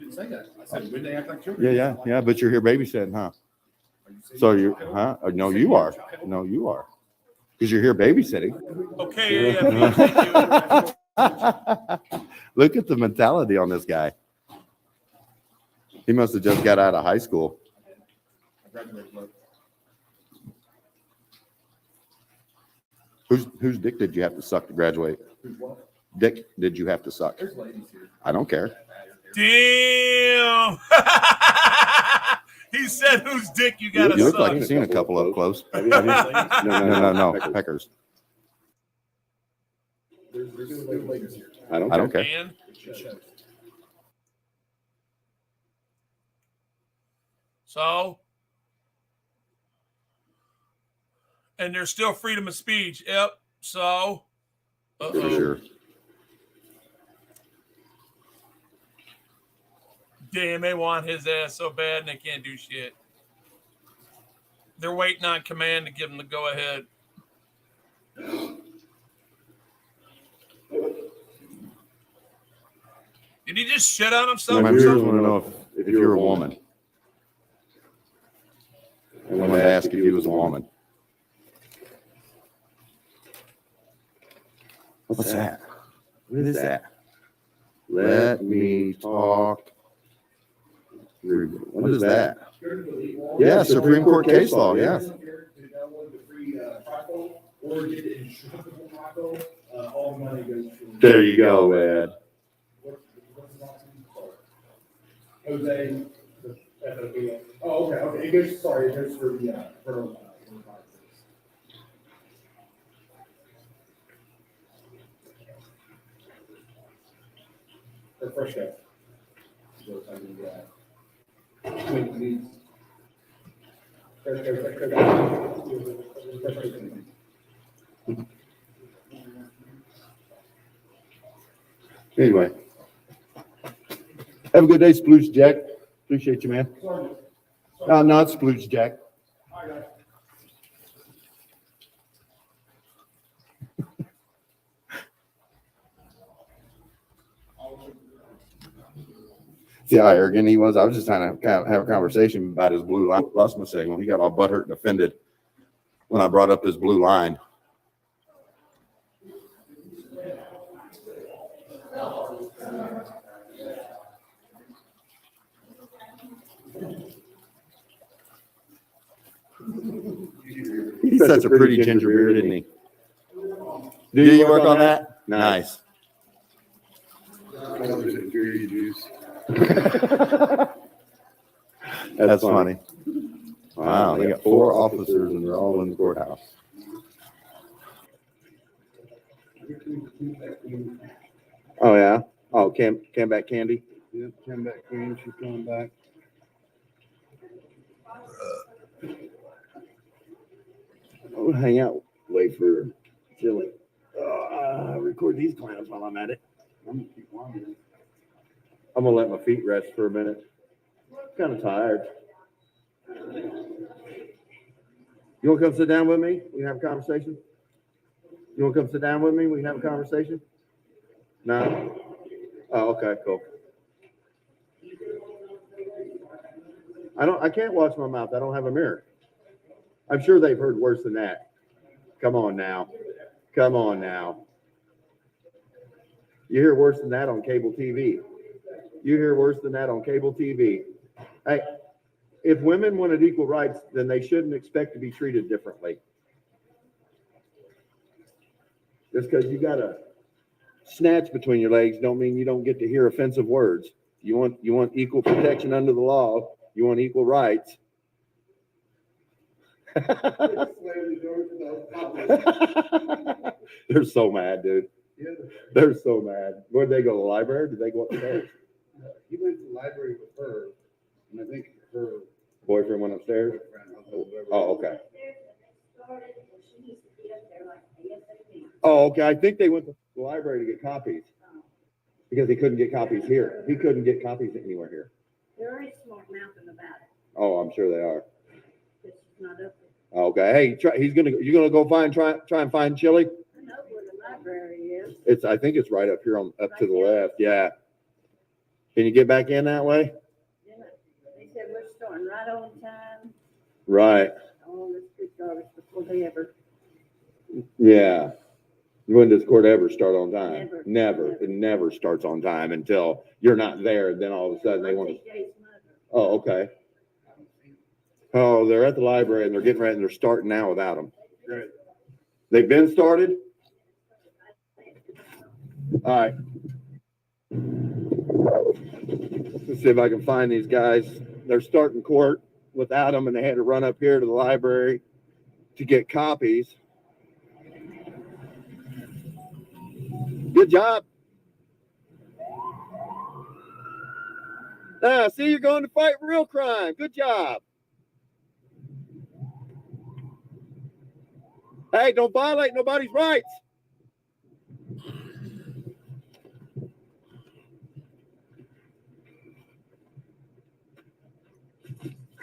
Didn't say that. I said, when they act like children. Yeah. But you're here babysitting, huh? So you, huh? No, you are. No, you are. Because you're here babysitting. Okay, yeah, thank you. Look at the mentality on this guy. He must have just got out of high school. Whose dick did you have to suck to graduate? Dick did you have to suck? I don't care. Damn. He said whose dick you got to You suck. look like you've seen a couple up close. No. Peckers. I don't care. And so, and there's still freedom of speech. Yep. So, For sure. damn, they want his ass so bad and they can't do shit. They're waiting on command to give them the go ahead. Did he just shit on himself? My or viewers something? want to know if you're a woman. I want to ask if you was a woman. What's that? What is that? Let me talk. What is that? Yeah, Supreme Court case law. Yeah. There you go, Ed. Jose. Oh, okay. It goes. Sorry, it goes for the for fresh guy. Anyway, have a good day, Splooge Jack. Appreciate you, man. No, it's Splooge Jack. See how arrogant he was? I was just trying to have a conversation about his blue line plasma signal. He got all butthurt and offended when I brought up his blue line. He's such a pretty ginger beard, isn't he? Do you work on that? Nice. That's funny. Wow, they got 4 officers and they're all in the courthouse. Oh yeah. Oh, came back Candy. Yep, came back Queen. She's coming back. I'll hang out, wait for Chili. Record these clowns while I'm at it. I'm gonna keep wandering. I'm gonna let my feet rest for a minute. Kind of tired. You want to come sit down with me? We can have a conversation. You want to come sit down with me? We can have a conversation. No. Oh, okay, cool. I can't watch my mouth. I don't have a mirror. I'm sure they've heard worse than that. Come on now. Come on now. You hear worse than that on cable TV. You hear worse than that on cable TV. Hey, if women wanted equal rights, then they shouldn't expect to be treated differently. Just because you got a snatch between your legs don't mean you don't get to hear offensive words. You want equal protection under the law. You want equal rights. They're so mad, dude. They're so mad. Where'd they go? The library? Did they go upstairs? He went to the library with her, and I think her Boyfriend went upstairs? Oh, okay. Oh, okay. I think they went to the library to get copies because he couldn't get copies here. He couldn't get copies anywhere here. They're very smart mouthing about it. Oh, I'm sure they are. It's not up there. Okay. Hey, you're gonna go try and find Chili? I know where the library is. I think it's right up here up to the left. Yeah. Can you get back in that way? Yeah. They said we're starting right on time. Right. All this good garbage before they ever. Yeah. When does court ever start on time? Never. Never. It never starts on time until you're not there. And then all of a sudden they want to. Jay's mother. Oh, okay. Oh, they're at the library and they're getting ready and they're starting now without them. Good. They've been started? All right. Let's see if I can find these guys. They're starting court without them and they had to run up here to the library to get copies. Good job. Ah, see, you're going to fight real crime. Good job. Hey, don't violate nobody's rights.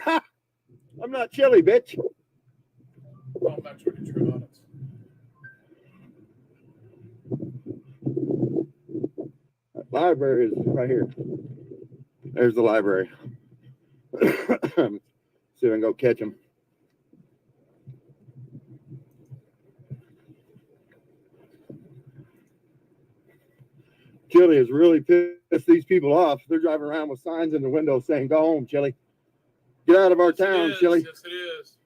Ha! I'm not chilly, bitch. Going back to the true audits. Library is right here. There's the library. See if I can go catch him. Chili has really pissed these people off. They're driving around with signs in the window saying, "Go home, Chili. Get out of our town, Chili." Yes, it is.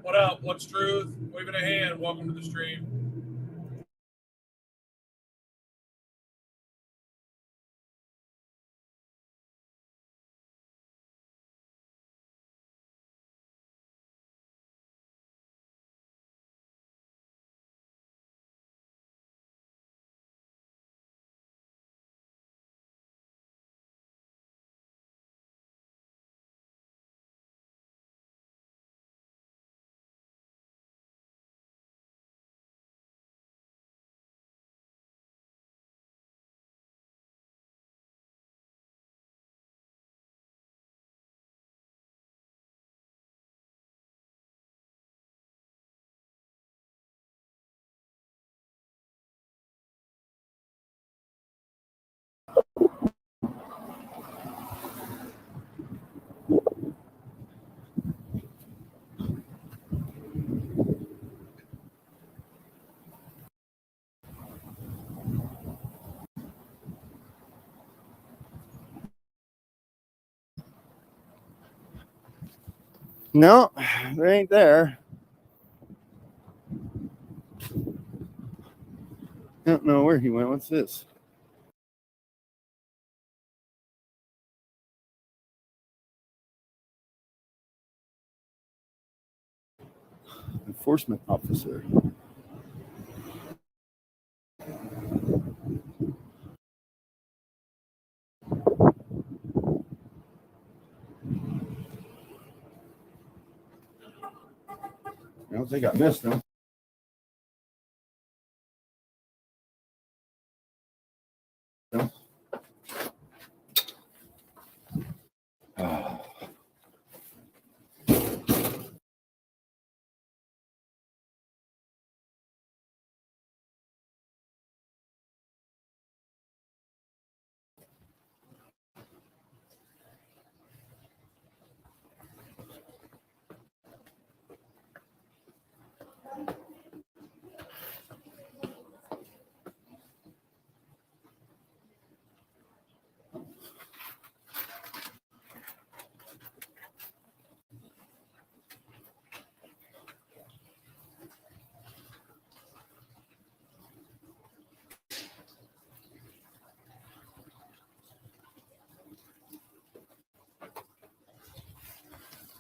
What up? What's truth? Waving a hand. Welcome to the stream. No, they ain't there. I don't know where he went. What's this? Enforcement officer. I don't think I missed them. No. Ah.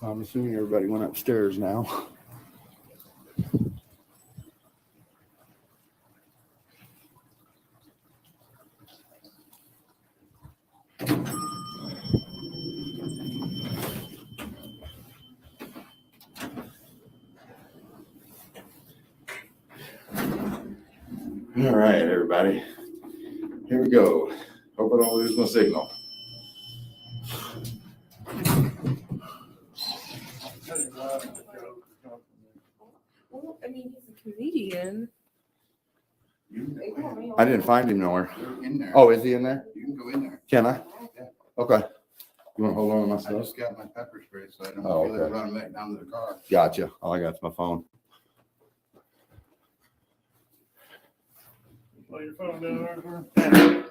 I'm assuming everybody went upstairs now. All right, everybody. Here we go. Hope I don't lose my signal. Well, I mean, he's a comedian. I didn't find him nowhere. They're in there. Oh, is he in there? You can go in there. Can I? Yeah. Okay. You want to hold on to my I stuff? just got my pepper spray, so I don't Oh, feel like okay. running back down to the car. Gotcha. All I got is my phone. Lay your phone down there.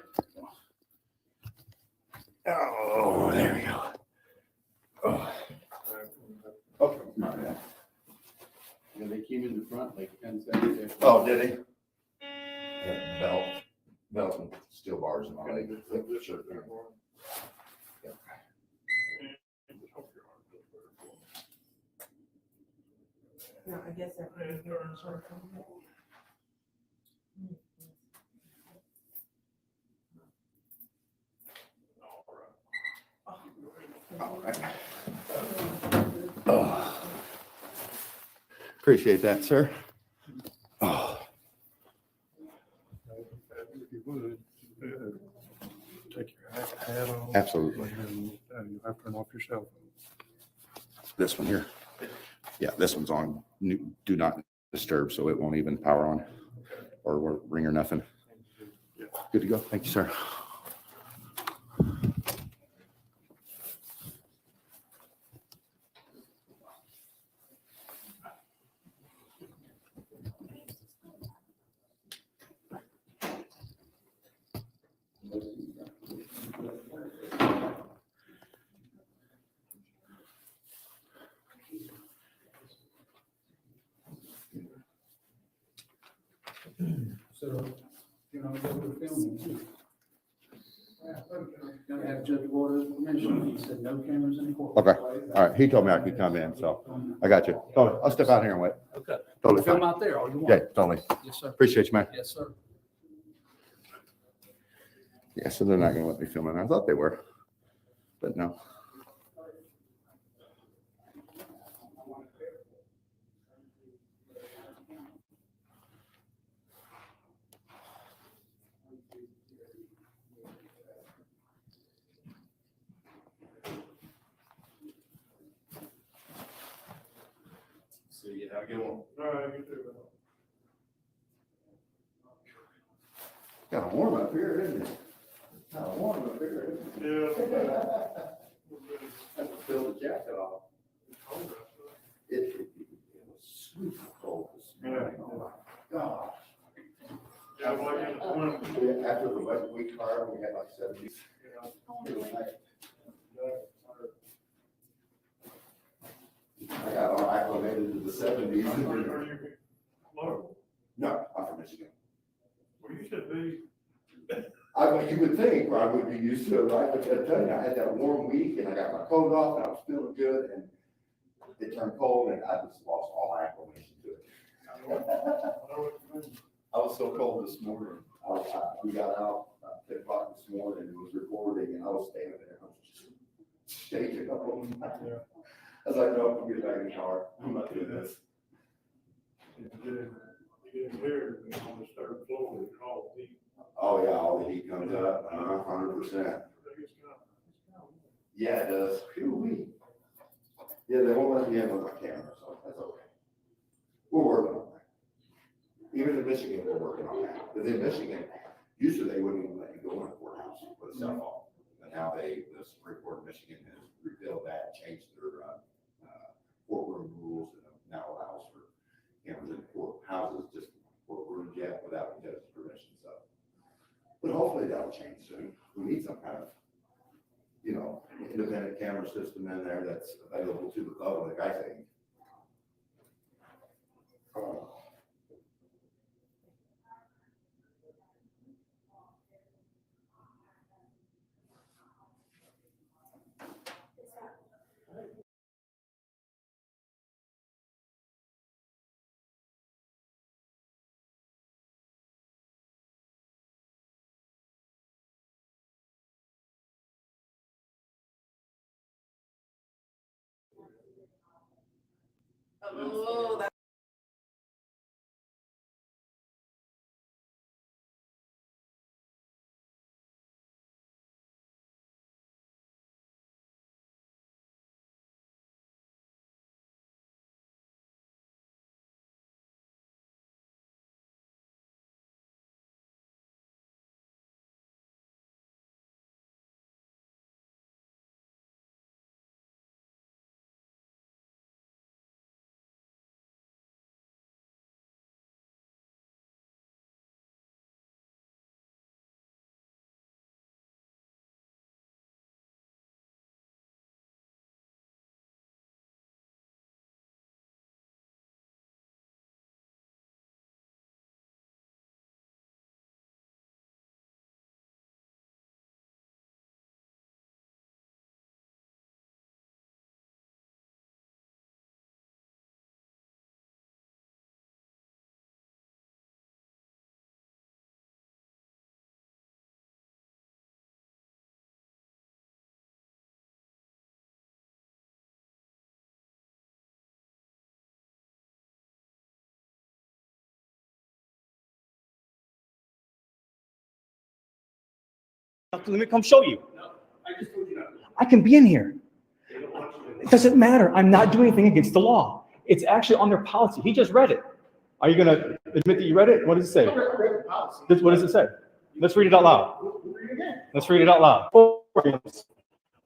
Oh, there we go. Oh. Okay. Yeah, they came in the front like 10 seconds. Oh, did he? Belt and steel bars and all that. Sure. No, I guess that. All right. Oh. Appreciate that, sir. Oh. If you would, take your hat on. Absolutely. And you have to turn off your cell phone. This one here. Yeah, this one's on do not disturb, so it won't even power on or ring or nothing. Good to go. Thank you, sir. So, you know, they were filming too. Gonna have Judge Waters' permission, he said no cameras in court. Okay. All right. He told me I could come in, so I got you. Totally. I'll step out here and wait. Okay. Totally Film fine. out there all you Yeah, want. totally. Yes, sir. Appreciate you, man. Yes, sir. Yeah, so they're not gonna let me film it. I thought they were, but no. See you. Have a good one. All right, you too. Got a warm up here, isn't it? Got a warm up here, isn't it? Yeah. Have to fill the jacket off. It was super cold this morning. Oh my gosh. Yeah, like in the winter. Yeah, after the wet week car, we had like 70. I got all acclimated to the 70s. Are you local? No, I'm from Michigan. Well, you should be. You would think I would be used to it, right? But I tell you, I had that warm week and I got my coat off and I was feeling good and it turned cold and I just lost all acclimation to it. I was so cold this morning. We got out at 10 o'clock this morning and it was recording and I was standing there. I was just shaking up. I was like, no, I'm getting back in the car. I'm not doing this. Oh, yeah, all the heat comes up, 100%. Yeah, it does. Phew-wee. Yeah, they won't let me in with my camera, so that's okay. We're working on that. Even in Michigan, we're working on that. Because in Michigan, usually they wouldn't even let you go in a courthouse with a cell phone. But now the Supreme Court of Michigan has repealed that, changed their courtroom rules, and now allows for cameras in courthouses, just courtrooms yet without the judge's permission. So, but hopefully that'll change soon. We need some kind of, independent camera system in there that's available to the public, I think. Oh, that's Let me come show you. I can be in here. It doesn't matter. I'm not doing anything against the law. It's actually on their policy. He just read it. Are you going to admit that you read it? What does it say? What does it say? Let's read it out loud. Let's read it out loud.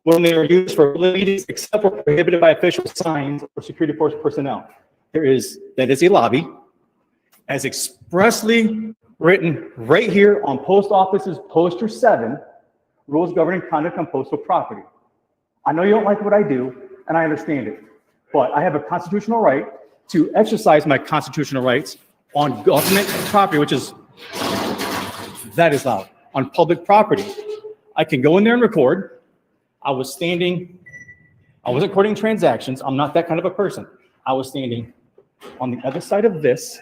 When they are used for meetings except for prohibited by official signs or security force personnel. That is a lobby, as expressly written right here on Post Office's Poster 7, Rules Governing Conduct on Postal Property. I know you don't like what I do, and I understand it, but I have a constitutional right to exercise my constitutional rights on government property, that is loud, on public property. I can go in there and record. I wasn't recording transactions. I'm not that kind of a person. I was standing on the other side of this,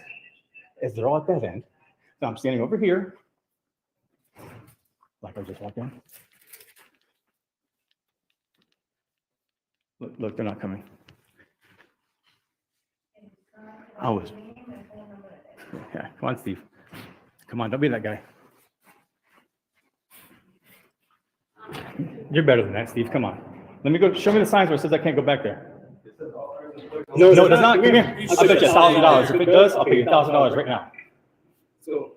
as they're all at that end. Now I'm standing over here, like I just walked in. Look, they're not coming. Yeah, come on, Steve. Come on, don't be that guy. You're better than that, Steve. Come on. Let me go. Show me the signs where it says I can't go back there. No, it does not. Come here. I'll bet you $1,000. If it does, I'll pay you $1,000 right now. So.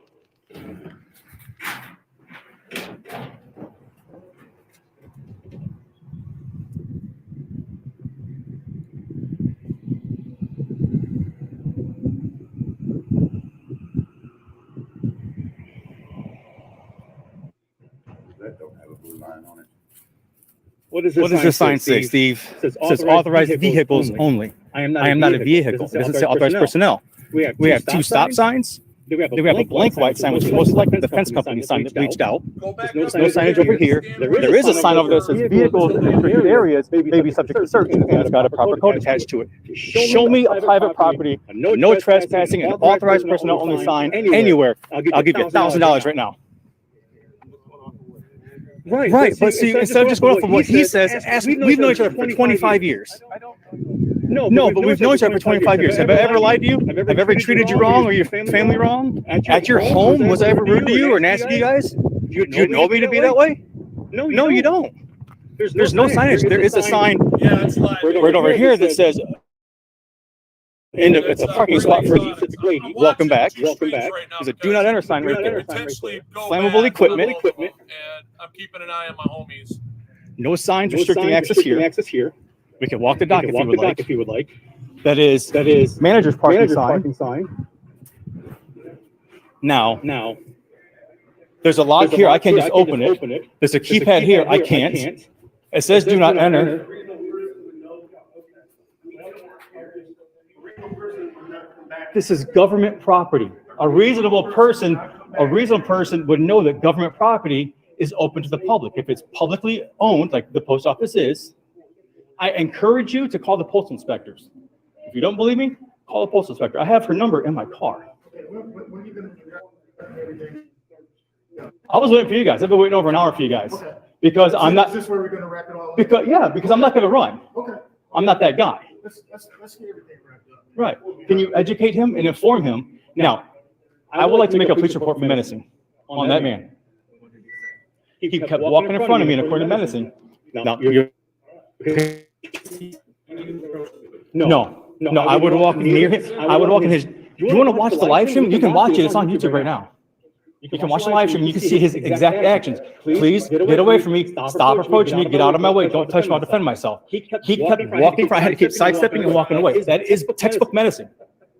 That don't have a blue line on it. What does this sign say, Steve? It says authorized vehicles only. I am not a vehicle. It doesn't say authorized personnel. We have two stop signs. We have a blank white sign, which is most likely the fence company sign that bleached out. There's no signage over here. There is a sign over there that says vehicles in restricted areas may be subject to search, and it's got a proper code attached to it. Show me a private property, no trespassing, an authorized personnel only sign anywhere. I'll give you $1,000 right now. Right, but see, instead of just going off of what he says, we've known each other for 25 years. No, but we've known each other for 25 years. Have I ever lied to you? Have I ever treated you wrong or your family wrong? At your home, was I ever rude to you or nasty to you guys? Do you know me to be that way? No, you don't. There's no signage. There is a sign Yeah, it's like right over here that says, it's a parking spot for welcome back. There's a do not enter sign right there. Flammable equipment. And I'm keeping an eye on my homies. No signs restricting access here. We can walk the dock if you would like. That is manager's parking sign. Now, there's a lock here. I can just open it. There's a keypad here. I can't. It says do not enter. This is government property. A reasonable person would know that government property is open to the public. If it's publicly owned, like the post office is, I encourage you to call the postal inspectors. If you don't believe me, call the postal inspector. I have her number in my car. I was waiting for you guys. I've been waiting over an hour for you guys. Because I'm not. Is this where we're gonna wrap it all up? Because I'm not gonna run. Okay. I'm not that guy. Let's get everything wrapped up. Right. Can you educate him and inform him? Now, I would like to make a police report for menacing on that man. He kept walking in front of me and according to menacing. No, I would walk near him. I would walk in his. You want to watch the live stream? You can watch it. It's on YouTube right now. You can watch the live stream. You can see his exact actions. Please get away from me. Stop approaching me. Get out of my way. Don't touch me. I'll defend myself. He kept walking. I had to keep sidestepping and walking away. That is textbook menacing.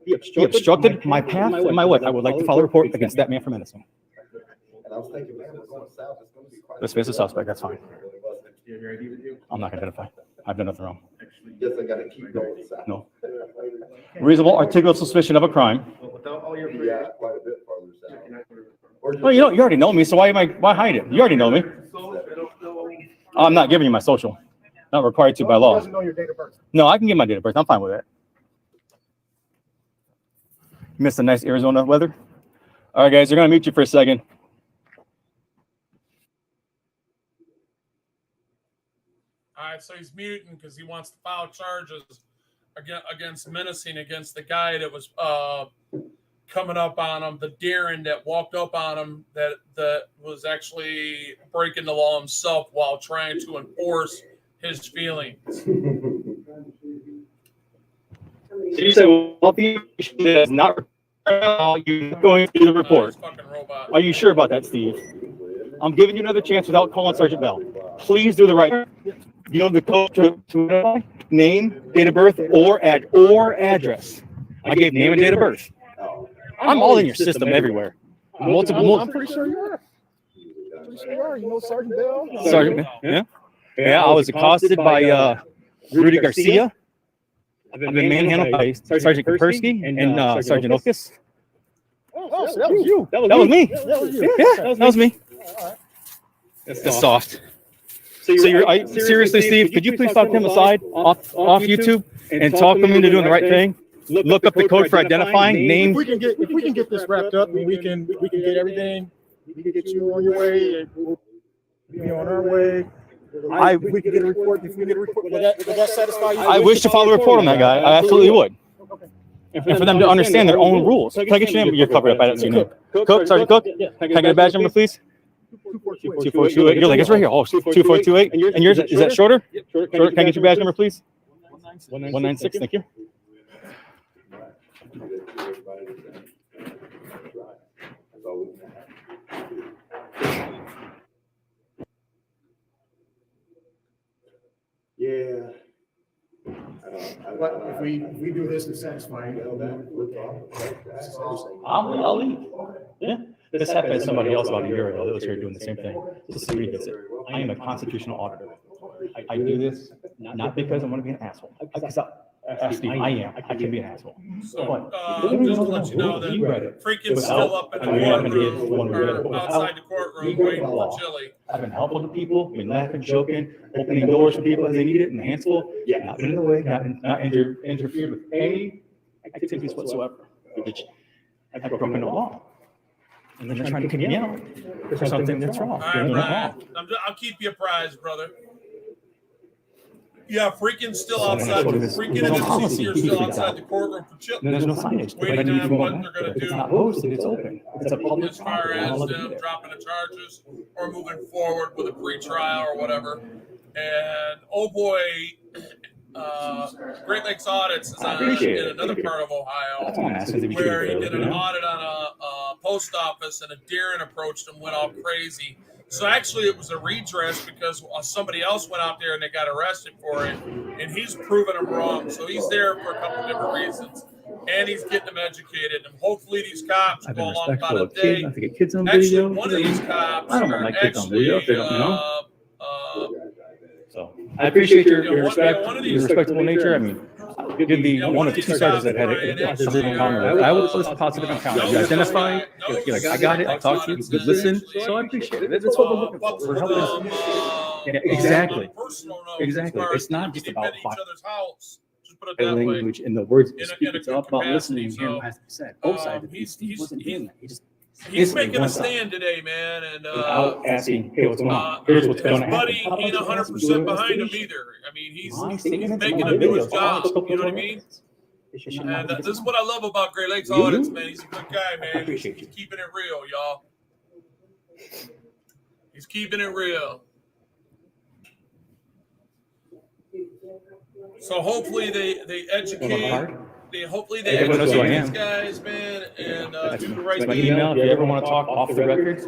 He obstructed my path and my way. I would like to file a report against that man for menacing. And I was thinking, man, we're going south, it's gonna be quite. Let's face the suspect. That's fine. I'm not gonna identify. I've done nothing wrong. Guess I gotta keep going south. No. Reasonable articulate suspicion of a crime. Yeah, quite a bit farther south. Well, you already know me, so why hide it? You already know me. I'm not giving you my social. Not required to by law. Doesn't know your date of birth. No, I can give my date of birth. I'm fine with that. You missed the nice Arizona weather. All right, guys, they're gonna mute you for a second. All right, so he's muting because he wants to file charges against menacing against the guy that was coming up on him, the Darren that walked up on him that was actually breaking the law himself while trying to enforce his feelings. You said, well, the information is not you're going through the report. Fucking robot. Are you sure about that, Steve? I'm giving you another chance without calling Sergeant Bell. Please do the right. You know the code to identify? Name, date of birth, or address. I gave name and date of birth. I'm all in your system everywhere. I'm pretty sure you are. You know Sergeant Bell? Sergeant Bell, yeah. Yeah, I was accosted by Rudy Garcia. I've been manhandled by Sergeant Kapersky and Sergeant Okus. Oh, so that was you. That was me. Yeah, that was me. That's soft. So seriously, Steve, could you please talk to him aside off YouTube and talk him into doing the right thing? Look up the code for identifying names. If we can get this wrapped up and we can get everything, we can get you on your way and we'll be on our way. We can get a report. If we get a report, would that satisfy you? I wish to file a report on that guy. I absolutely would. And for them to understand their own rules. Can I get your name? You're covered up. I don't see your name. Cook, Sergeant Cook. Can I get a badge number, please? 2428. You're like, it's right here. Oh, 2428. And yours, is that shorter? Shorter. Can I get your badge number, please? 196. Thank you. Yeah. But if we do this and satisfy you, I'll leave. Yeah. This happened to somebody else about a year ago that was here doing the same thing. Just to read this. I am a constitutional auditor. I do this not because I want to be an asshole. Steve, I am. I can be an asshole. So, just to let you know that Fricn's still up in the courtroom or outside the courtroom waiting for Chili. I've been helpful to people, been laughing, joking, opening doors for people as they need it, enhanceable. Not been in the way, not interfered with any activities whatsoever. Which I've broken the law. And then they're trying to kick me out for something that's wrong. All right, Brian. I'll keep you apprised, brother. Yeah, Fricn's still So outside. when it's- Fricn there's and no policy, MCC are he still figures outside out. the courtroom for chill. There's no signage. Waiting If on you what want they're gonna If it's do. not posted, it's open. It's a public As far property. I'm as allowed to be them there. dropping the charges or moving forward with a pre-trial or whatever. And oh boy, Great Lakes Audits is I on appreciate in it. another Thank you. part of Ohio That's why I'm asking if you where should he do did it, an you know? audit on a post office and a deer approached him, went all crazy. So actually, it was a redress because somebody else went out there and they got arrested for it, and he's proven them wrong. So he's there for a couple different reasons, and he's getting them educated. And hopefully, these cops I've go been along respectful about a of kids. day. Not to get kids on Actually, video. one of these cops I don't want are my kids on actually, video if they don't know. uh, So I appreciate your Yeah, respect, one of your these- respectable nature. I mean, give the Yeah, one one of of the these two charges cops, I've had Brian, a positive actually, encounter with. I would list a positive encounter. You identify, you're like, I got it, I talked to you, you listen. So I appreciate it. That's what we're looking for. We're helping us. Yeah, exactly. on a personal note, Exactly. as far It's as not we've just been about in each other's house. Just put it the that way. language and the words you In a- speak. in a It's all good about capacity, listening and hearing so, what has to be said. Both sides. If he's- Steve he's- wasn't doing that. He just He's instantly making a went up stand today, man, and without asking, hey, what's going on? Here's what's his going to happen. buddy How about ain't you ask him, 100% do an behind him investigation? either. I mean, he's My statements, making my him do his videos, job. all You know what I mean? And this is what I love about Great Lakes Do you? Audits, man. He's a good guy, man. I appreciate He's you. keeping it real, y'all. He's keeping it real. So hopefully they educate. Hopefully they Everyone knows who I educate am. these guys, man, and That's do the my right thing. email. If you ever want to talk off the record,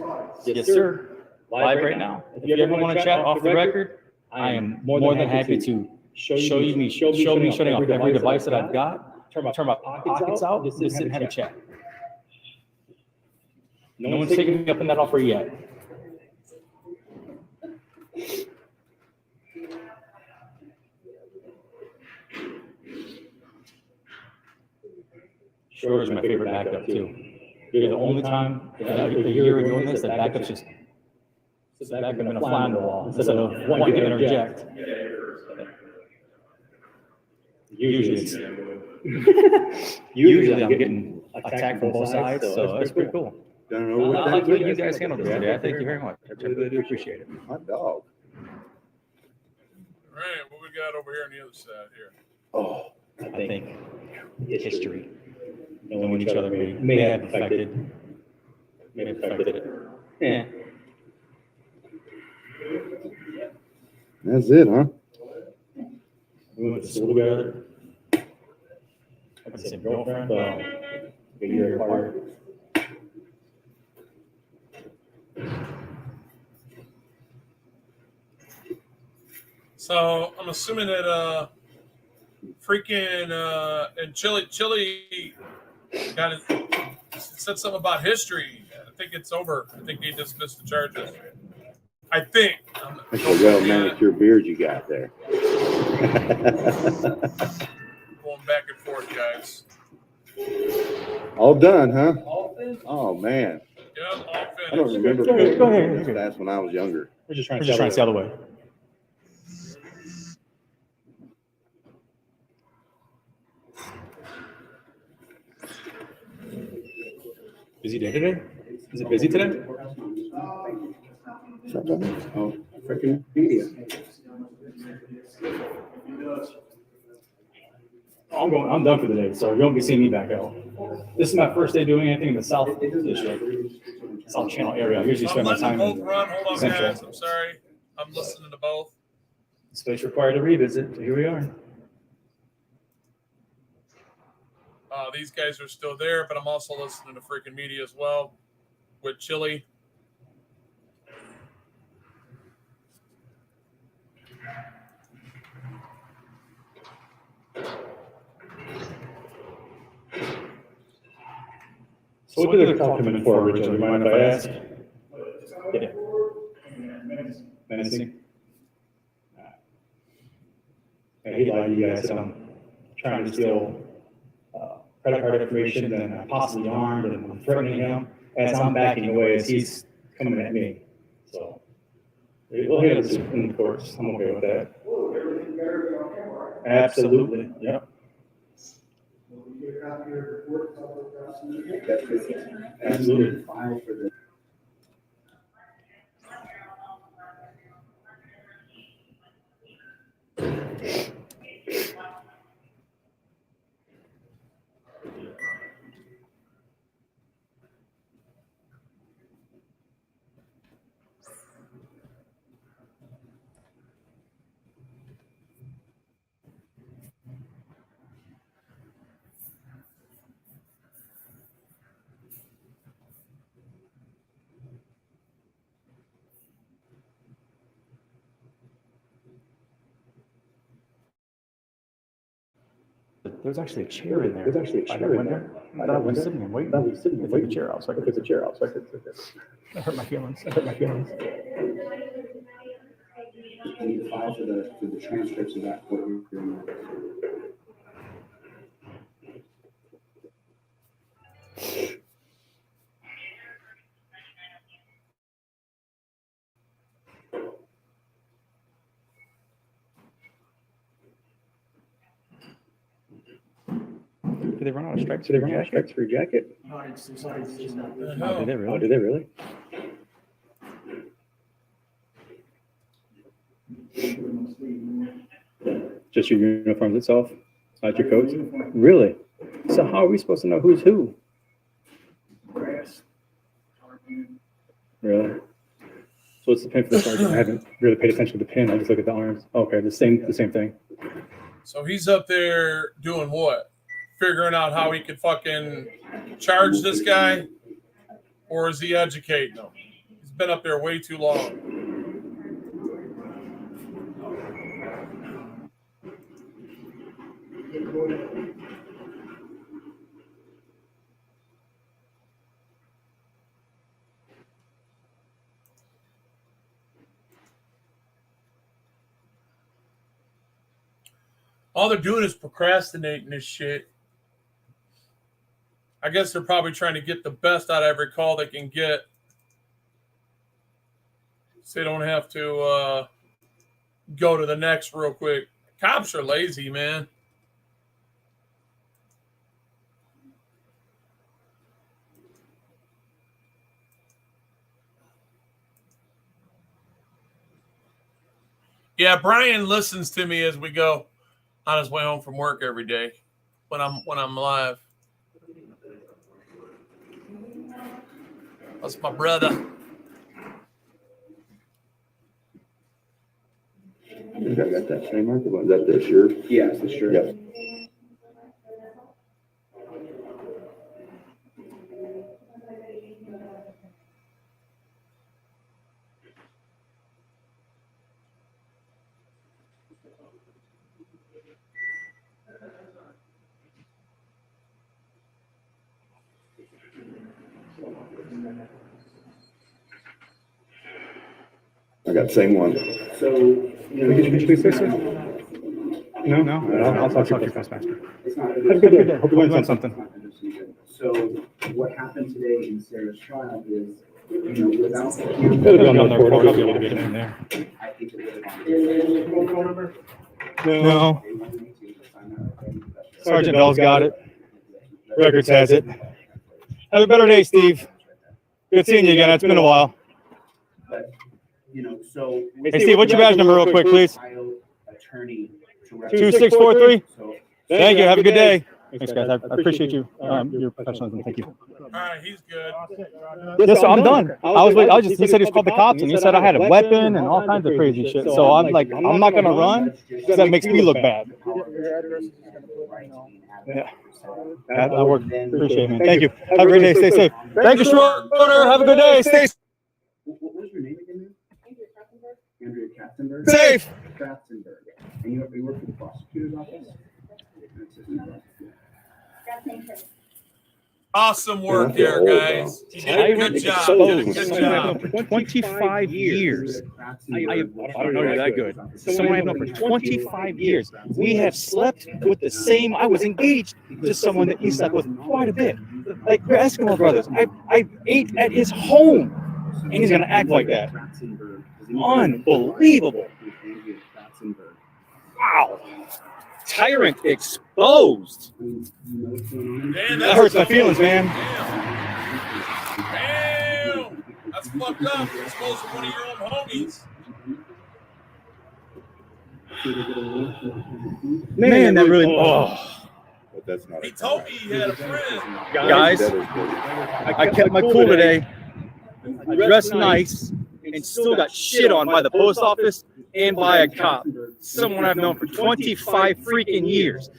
yes, sir. Live right now. If you ever want to chat off the record, I am more than happy to show me shutting off every device that I've got. Turn my pockets out. Just sit and have a chat. No one's taking me up on that offer yet. Short is my favorite backup too. You're the only time a year of doing this that backups just sit back and a fly on the wall instead of wanting to interject. Usually I'm getting attacked from both sides, so that's pretty cool. Done I over with like that. what you guys handled today. I thank you very much. I really do appreciate it. Hot dog. All right, what we got over here on the other side here? Oh, I think history, knowing each other may have affected it. Yeah. That's it, huh? We went to school together. Like I said, girlfriend, a year apart. So I'm assuming that freaking and Chili got it, said something about history. I think it's over. I think they dismissed the charges. I think. That's a well manicured beard you got there. Going back and forth, guys. All done, huh? Oh, man. Yeah, all finished. I don't remember Go ahead, go ahead. this fast when I was younger. We're just trying to stay out of the way. Busy day today? Is it busy today? Oh, freaking media. I'm done for the day, so you won't be seeing me back out. This is my first day doing anything in the South District, South Channel area. I usually I'm spend my letting time them both in run. Hold on, Central. guys. I'm sorry. I'm listening to both. Space required to revisit, so here we are. These guys are still there, but I'm also listening to freaking media as well with Chili. So what did the call come in for originally? You mind if I ask? Yeah. Menacing? And he lied to you guys, said I'm trying to steal credit card information, then I'm possibly armed, and I'm threatening him as I'm backing away as he's coming at me. So we'll handle this in the courts. I'm okay with that. Absolutely. Yep. Absolutely. File for the There's actually a chair in there. There's actually a chair in there. I thought I was sitting and waiting. I was sitting and waiting. The chair out, so I could get the chair out, so I could. That hurt my feelings. That hurt my feelings. I need to file for the transcripts of that courtroom. Did they run out of stripes? Did they run out of stripes for your jacket? Oh, did they really? Oh, did they really? Just your uniforms itself, not your coats? Really? So how are we supposed to know who's who? Really? So what's the pin for the sergeant? I haven't really paid attention to the pin. I just look at the arms. Okay, the same thing. So he's up there doing what? Figuring out how he could fucking charge this guy? Or is he educating him? He's been up there way too long. All they're doing is procrastinating this shit. I guess they're probably trying to get the best out of every call they can get, so they don't have to go to the next real quick. Cops are lazy, man. Yeah, Brian listens to me as we go on his way home from work every day when I'm live. That's my brother. I got that same market one. Is that the shirt? Yeah, it's the shirt. Yep. I got the same one. So, No. I'll talk to your postmaster. it's not. Have a good day. Hope you learned something. So what happened today in Sarah's trial is, without. It'll be on the report. I'll be able to get it in there. I think it would have. No. Sergeant Bell's got it. Records has it. Have a better day, Steve. Good seeing you again. It's been a while. But, so. Hey, Steve, what's your badge number real quick, please? Attorney. 2643. So. Thank you. Have a good day. Thanks, guys. I appreciate you. Your professionalism. Thank you. All right, he's good. Yes, so I'm done. He said he's called the cops, and he said I had a weapen and all kinds of crazy shit. So I'm like, I'm not gonna run because that makes me look bad. Yeah, that worked. Appreciate it, man. Thank you. Have a great day. Stay safe. Thank you, Schroeder. Have a good day. Stay What was your name again? Andrea Katzenberg. safe. Katzenberg. And you work for the prosecutor's office? Awesome work there, guys. You did a good job. You did a good job. For 25 years. I don't know you're that good. Someone I've known for 25 years. We have slept with the same. I was engaged to someone that he slept with quite a bit. Like your Eskimo brothers. I ate at his home, and he's gonna act like that. Unbelievable. Wow. Tyrant exposed. Damn, That hurts my feelings, man. Damn. That's fucked up. You're exposed to one of your own homies. Man, that really. Oh. But that's not. He told me he had a friend. Guys, I kept my cool today. I dressed nice and still got shit on by the post office and by a cop. Someone I've known for 25 freaking years.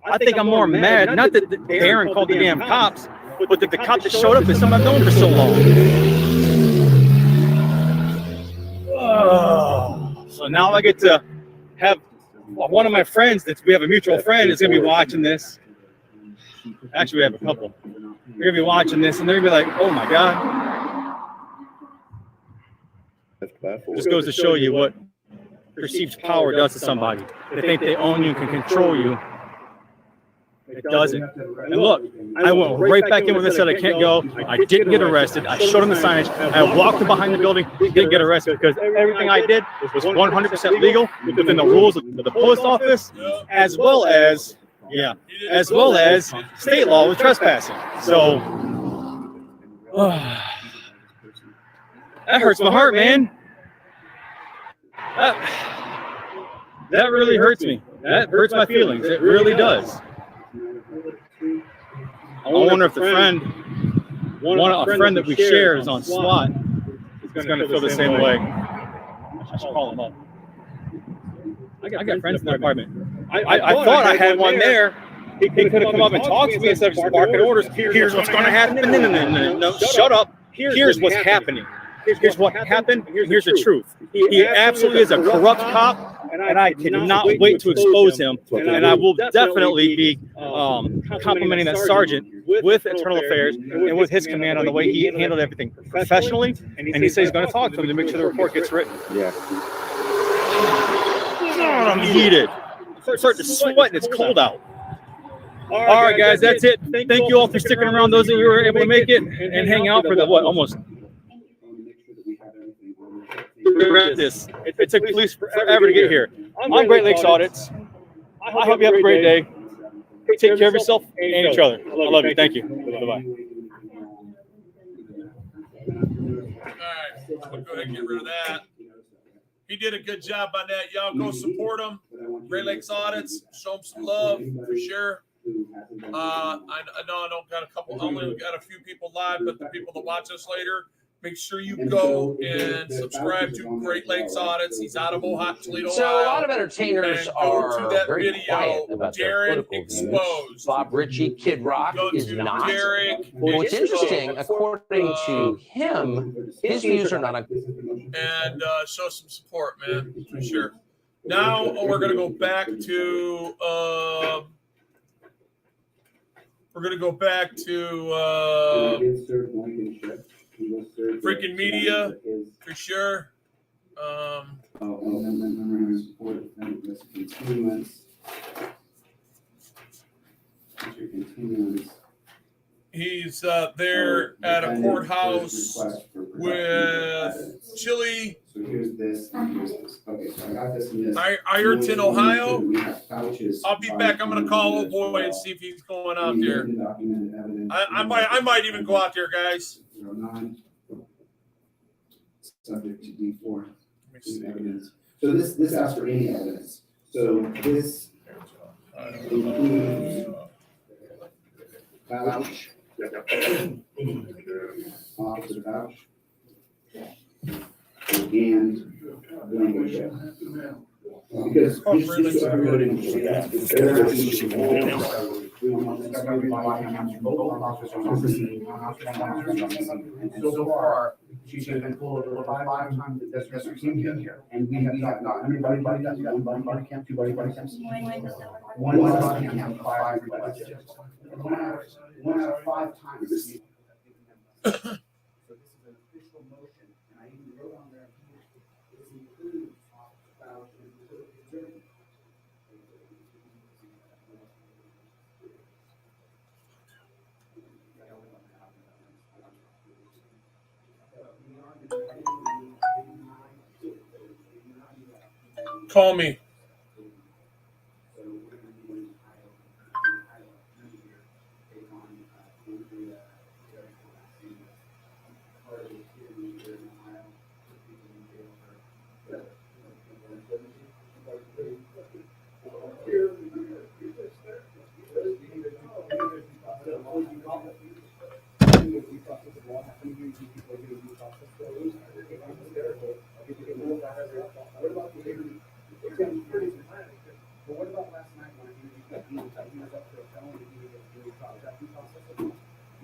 I think I'm more mad, not that Darren called the damn cops, but that the cop that showed up is someone I've known for so long. Oh, so now I get to have one of my friends we have a mutual friend is gonna be watching this. Actually, we have a couple. They're gonna be watching this, and they're gonna be like, "Oh my God!" That's classful. Just goes to show you what perceived power does to somebody. They think they own you and can control you. It doesn't. And look, I went right back in when they said I can't go. I didn't get arrested. I showed them the signage. I walked behind the building, didn't get arrested because everything I did was 100% legal within the rules of the post office, as well as state law with trespassing. So that hurts my heart, man. That really hurts me. That hurts my feelings. It really does. I wonder if the friend that we share is on SWAT is going to feel the same way. I should call him up. I got friends in the apartment. I thought I had one there. He could have come up and talked to me instead of just barking orders. Here's what's going to happen. No, shut up. Here's what's happening. Here's what happened. Here's the truth. He absolutely is a corrupt cop. And I cannot wait to expose him. And I will definitely be complimenting that sergeant with Internal Affairs and with his command on the way he handled everything professionally. And he said he's going to talk to him to make sure the report gets written. Yeah. God, I'm heated. I'm starting to sweat and it's cold out. All right, guys, that's it. Thank you all for sticking around. Those of you who were able to make it and hang out for the almost. It took police forever to get here. I'm Great Lakes Audits. I hope you have a great day. Take care of yourself and each other. I love you. Thank you. Bye-bye. All right, we'll go ahead and get rid of that. He did a good job on that. Y'all go support him. Great Lakes Audits. Show him some love for sure. I know I don't got a couple. I only got a few people live, but the people that watch us later, make sure you go and subscribe to Great Lakes Audits. He's out of Ohio, Toledo, So Ohio. a lot of entertainers And are go to that very video, quiet about their Derek political Exposed. views. Bob Ritchie, Kid Rock Go is to not. Derek But what's interesting, according to him, his views are not. And show some support, man, for sure. Now we're gonna go back to Fricn media for sure. He's there at a courthouse with Chili. So here's this, and here's this. Okay, so I got this and this. Ironton, Ohio. We have pouches. I'll be back. I'm gonna call old boy and see if he's going out there. I might even go out there, guys. 09, subject to D4. Evidence. So this asks for any evidence. So this includes vouch, officer vouch, and language. Because just so everybody so far, she's been pulled over 5 times that this team here, and we have not. How many body cams? You got one body cam, 2 body cams? One body cam, 5 body cams. 1 out of 5 times. So this is an official motion, and I even wrote on there, this includes about Call me. But what about last night when he was up for a felony and he was really proud? Is that due process? You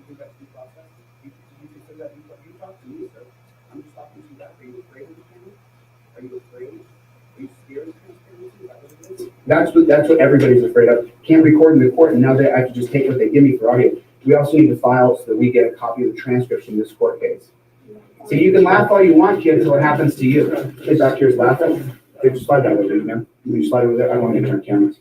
think that's due process? You consider that due process? You talk to me, sir. I'm just talking to you. Are you afraid of the camera? Are you afraid? That's what everybody's afraid of. Can't record in the court, and now I have to just take what they give me for audio. We also need to file so that we get a copy of the transcripts from this court case. So you can laugh all you want, kids, until it happens to you. Kids back here is laughing. They just slide that way, man. You slide over there. I don't want to turn cameras.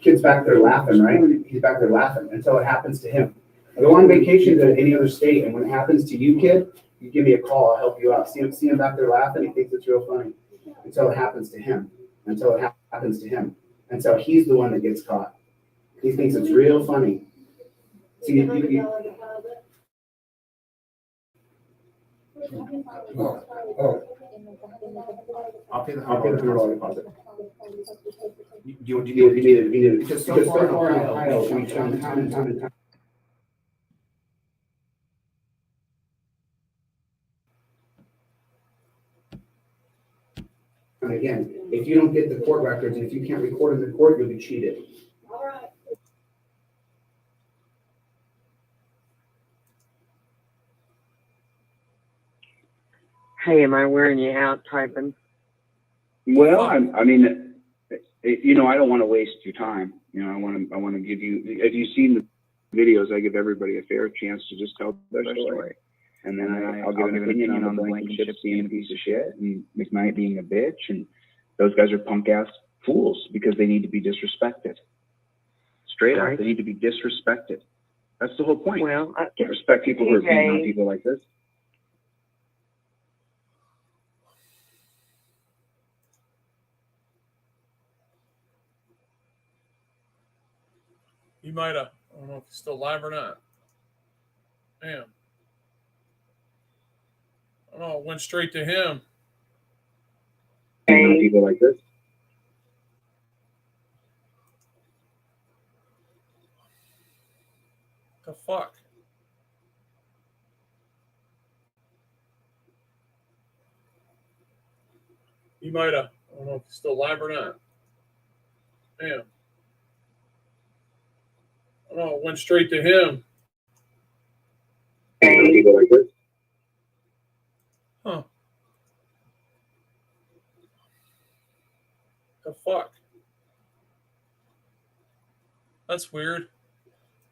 Kid's back there laughing, right? He's back there laughing until it happens to him. I go on vacation to any other state, and when it happens to you, kid, you give me a call. I'll help you out. See him back there laughing. He thinks it's real funny until it happens to him. Until it happens to him. Until he's the one that gets caught. He thinks it's real funny. See, I'll pay the $100 deposit. You need it. Because so far in Ohio, we've done time and time and time. And again, if you don't get the court records, and if you can't record in the court, you'll be cheated. All right. Hey, am I wearing you out typing? Well, I mean, you know, I don't want to waste your time. You know, I want to give you, if you've seen the videos, I give everybody a fair chance to just tell their story. And then I'll give an opinion on the Blankenship being a piece of shit and McKnight being a bitch. And those guys are punk ass fools because they need to be disrespected. Straight up, they need to be disrespected. That's the whole point. Well, Can't respect people who are beating on people like this. He might have. I don't know if he's still live or not. Damn. I don't know. It went straight to him. Beating on people like this. The fuck? He might have. I don't know if he's still live or not. Damn. I don't know. It went straight to him. Beating on people like this. Huh. The fuck? That's weird.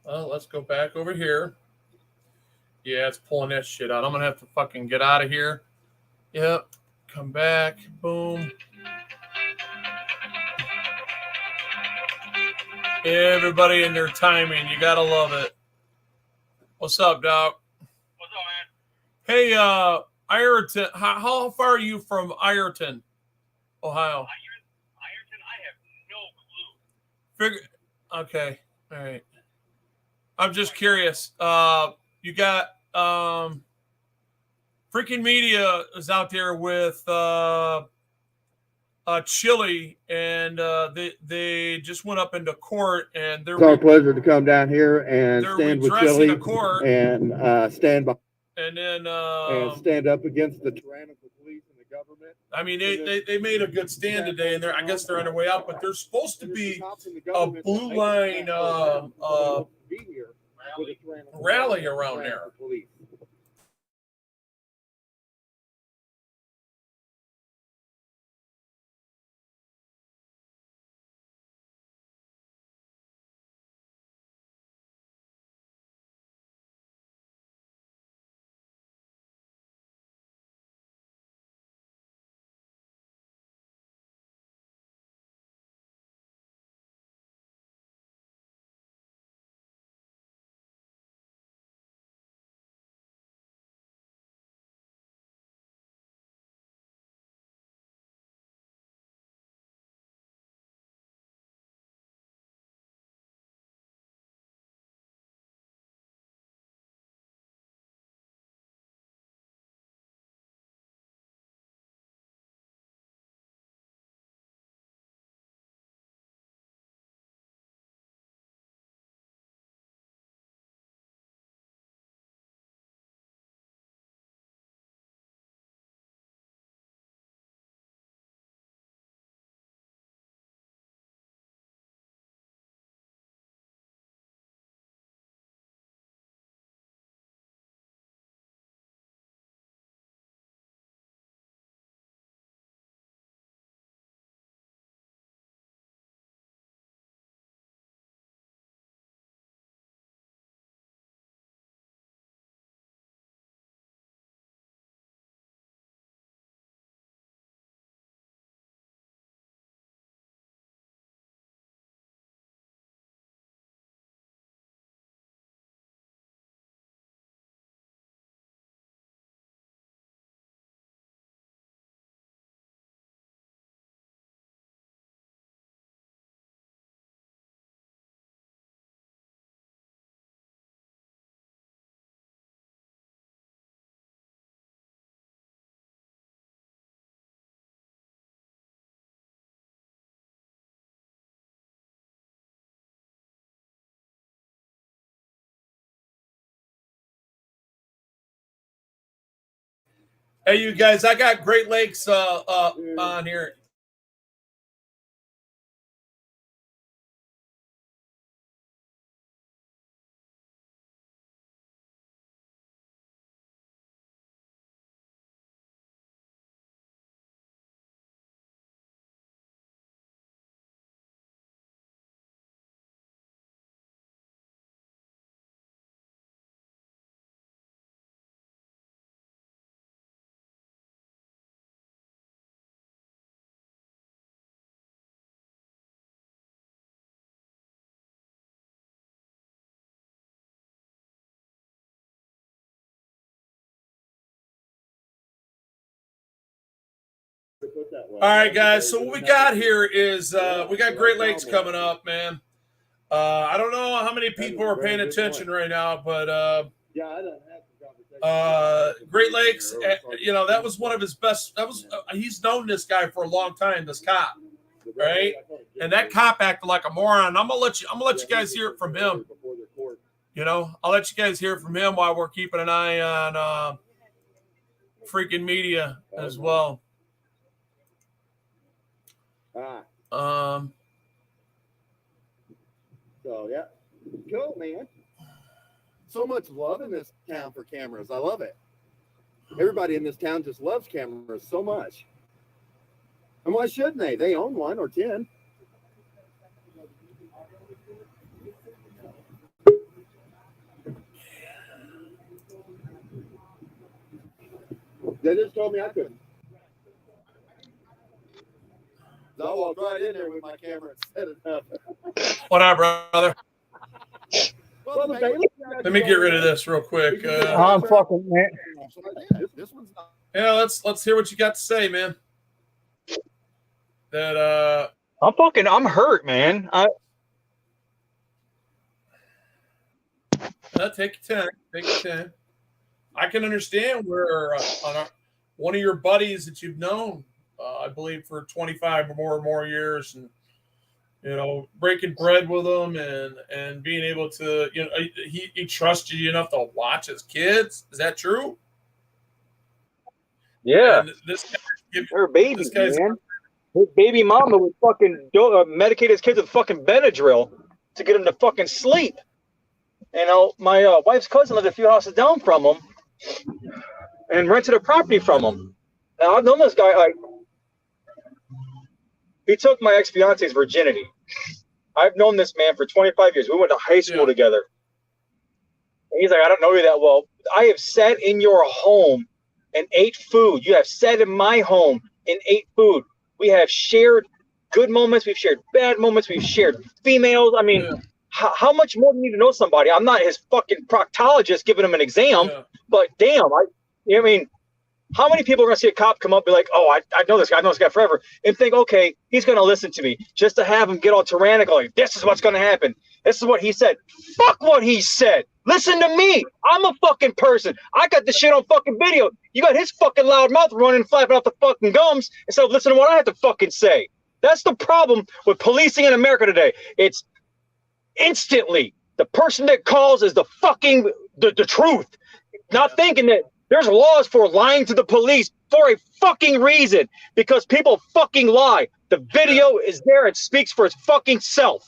Well, let's go back over here. Yeah, it's pulling that shit out. I'm going to have to fucking get out of here. Yep. Come back. Boom. Everybody in their timing. You got to love it. What's up, Doc? What's up, man? Hey, Ironton. How far are you from Ironton, Ohio? Ironton, I have no clue. Okay. All right. I'm just curious. You got Fricn Media is out there with Chile, and they just went up into court, and they're It's our pleasure to come down here and they're stand with redressing Chile the court, and stand by and then and stand up against the tyrannical police and the government. I mean, they made a good stand today, and I guess they're on their way out. But there's supposed to be a blue line rally around there. Hey, you guys, I got Great Lakes on here. All right, guys. So what we got here is we got Great Lakes coming up, man. I don't know how many people are paying attention right now, but Great Lakes, you know, that was one of his best. That was he's known this guy for a long time. This cop, right? And that cop acted like a moron. I'm gonna let you guys hear it from him. You know, I'll let you guys hear it from him while we're keeping an eye on Fricn media as well. So yeah, cool, man. So much love in this town for cameras. I love it. Everybody in this town just loves cameras so much. And why shouldn't they? They own one or 10. They just told me I couldn't. I walked right in there with my camera and set it up. What up, brother? Well, Let me get rid of this real quick. I'm fucking man. This one's not. Yeah, let's hear what you got to say, man. That I'm hurt, man. take your time. Take your time. I can understand where one of your buddies that you've known, I believe, for 25 or more years, and you know, breaking bread with him and being able to, you know, he trusted you enough to watch his kids. Is that true? Yeah. And this guy, They're babies, this guy's, man. His baby mama would fucking medicate his kids with fucking Benadryl to get him to fucking sleep. You know, my wife's cousin lived a few houses down from him and rented a property from him. And I've known this guy, like, he took my ex-fiance's virginity. I've known this man for 25 years. We went to high school together. And he's like, I don't know you that well. I have sat in your home and ate food. You have sat in my home and ate food. We have shared good moments. We've shared bad moments. We've shared females. I mean, how much more do you need to know somebody? I'm not his fucking proctologist giving him an exam, but damn, I mean, how many people are going to see a cop come up and be like, oh, I know this guy. I've known this guy forever, and think, okay, he's going to listen to me, just to have him get all tyrannical. Like, this is what's going to happen. This is what he said. Fuck what he said. Listen to me. I'm a fucking person. I got this shit on fucking video. You got his fucking loud mouth running, flapping off the fucking gums instead of listening to what I have to fucking say. That's the problem with policing in America today. It's instantly the person that calls is the fucking the truth, not thinking that there's laws for lying to the police for a fucking reason, because people fucking lie. The video is there. It speaks for its fucking self.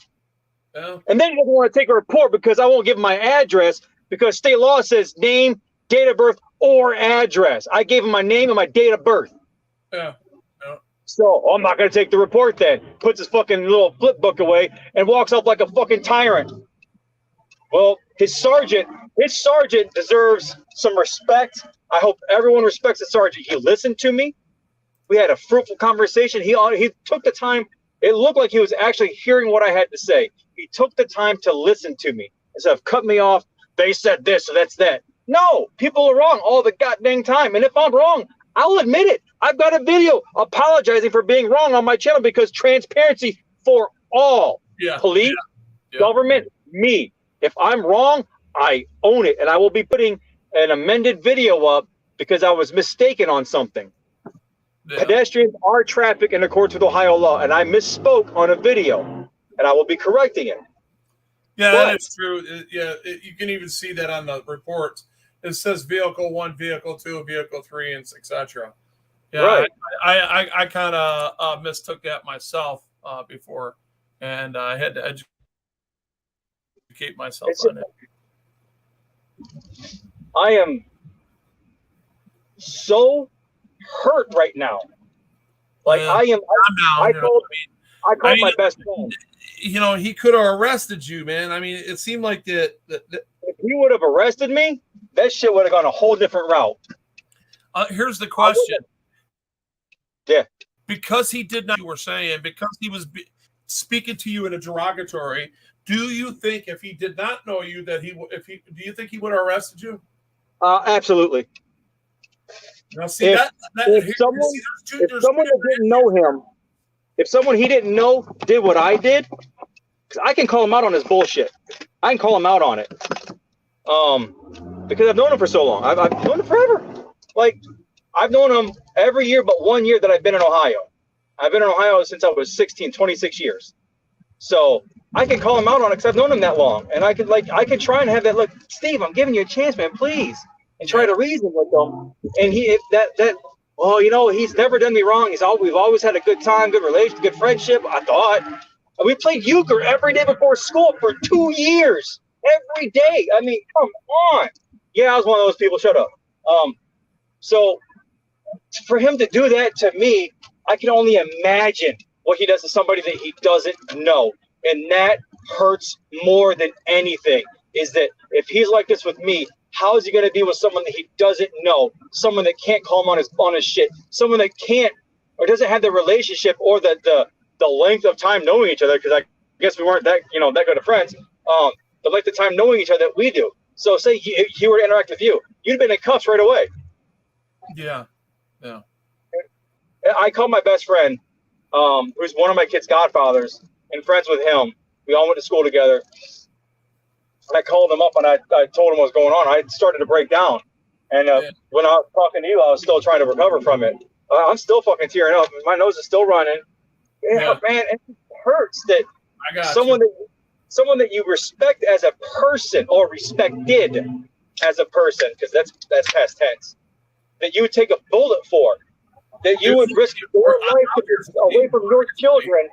And then he doesn't want to take a report because I won't give him my address, because state law says name, date of birth, or address. I gave him my name and my date of birth. So I'm not going to take the report then. Puts his fucking little flip book away and walks up like a fucking tyrant. Well, his sergeant deserves some respect. I hope everyone respects the sergeant. He listened to me. We had a fruitful conversation. He took the time. It looked like he was actually hearing what I had to say. He took the time to listen to me instead of cut me off. They said this, so that's that. No, people are wrong all the goddamn time. And if I'm wrong, I'll admit it. I've got a video apologizing for being wrong on my channel, because transparency for all. Police, government, me. If I'm wrong, I own it. And I will be putting an amended video up because I was mistaken on something. Pedestrians are traffic in accordance with Ohio law, and I misspoke on a video, and I will be correcting it. Yeah, that is true. You can even see that on the reports. it says vehicle 1, vehicle 2, vehicle 3, and etc. Yeah, Right. I kind of mistook that myself before, and I had to educate myself on it. I am so hurt right now. Like I am. I called my best friend. You know, he could have arrested you, man. I mean, it seemed like that. If he would have arrested me, that shit would have gone a whole different route. Here's the question. Yeah. Because he did not, you were saying, because he was speaking to you in a derogatory, do you think if he did not know you that do you think he would have arrested you? Absolutely. Now, see if someone that didn't know him, if someone he didn't know did what I did, because I can call him out on his bullshit. I can call him out on it. Because I've known him for so long. I've known him forever. Like, I've known him every year but 1 year that I've been in Ohio. I've been in Ohio since I was 16, 26 years. So I can call him out on it because I've known him that long. And I could try and have that, look, Steve, I'm giving you a chance, man, please. And try to reason with him. And well, you know, he's never done me wrong. We've always had a good time, good relationship, good friendship, I thought. And we played euchre every day before school for 2 years. Every day. I mean, come on. Yeah, I was one of those people. Shut up. So for him to do that to me, I can only imagine what he does to somebody that he doesn't know. And that hurts more than anything, is that if he's like this with me, how is he going to be with someone that he doesn't know, someone that can't call him on his shit, someone that can't or doesn't have the relationship or the length of time knowing each other, because I guess we weren't that good of friends, the length of time knowing each other that we do. So say he were to interact with you, you'd have been in cuffs right away. Yeah. I called my best friend, who's one of my kids' godfathers, and friends with him. We all went to school together. I called him up and I told him what was going on. I started to break down. And when I was talking to you, I was still trying to recover from it. I'm still fucking tearing up. My nose is still running. Yeah. Man, it hurts that someone that you respect as a person, or respected as a person, because that's past tense, that you would take a bullet for, that you would risk your life away from your children.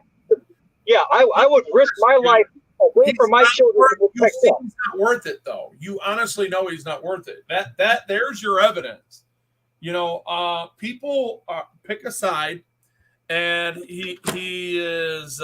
Yeah, I would risk my life away from my children to protect them. He's not worth it, though. You honestly know he's not worth it. There's your evidence. You know, people pick a side, and he is.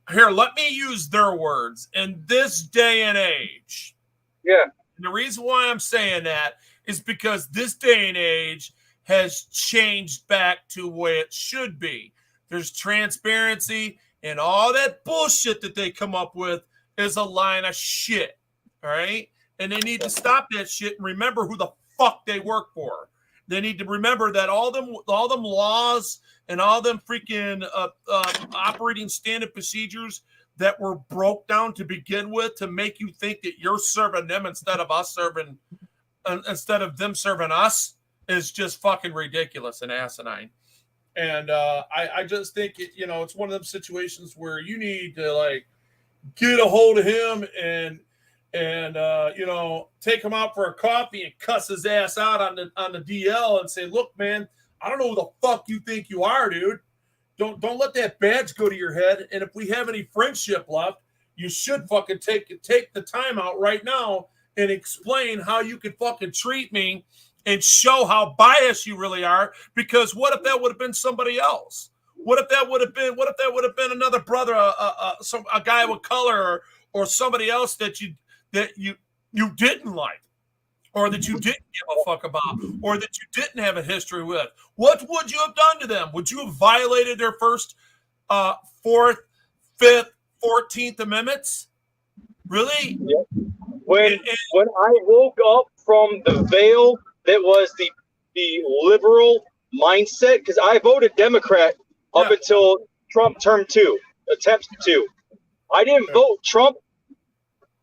Here, let me use their words. In this day and age. Yeah. And the reason why I'm saying that is because this day and age has changed back to where it should be. There's transparency, and all that bullshit that they come up with is a line of shit. All right? And they need to stop that shit and remember who the fuck they work for. They need to remember that all them laws and all them freaking operating standard procedures that were broke down to begin with to make you think that you're serving them instead of them serving us is just fucking ridiculous and asinine. And I just think it's one of them situations where you need to like get a hold of him and take him out for a coffee and cuss his ass out on the DL and say, look, man, I don't know who the fuck you think you are, dude. Don't let that badge go to your head. And if we have any friendship left, you should fucking take the time out right now and explain how you could fucking treat me and show how biased you really are. Because what if that would have been somebody else? What if that would have been another brother, a guy with color, or somebody else that you didn't like, or that you didn't give a fuck about, or that you didn't have a history with? What would you have done to them? Would you have violated their first, 4th, 5th, 14th Amendments? Really? Yep. When I woke up from the veil that was the liberal mindset, because I voted Democrat up until Trump term 2, attempt 2. I didn't vote Trump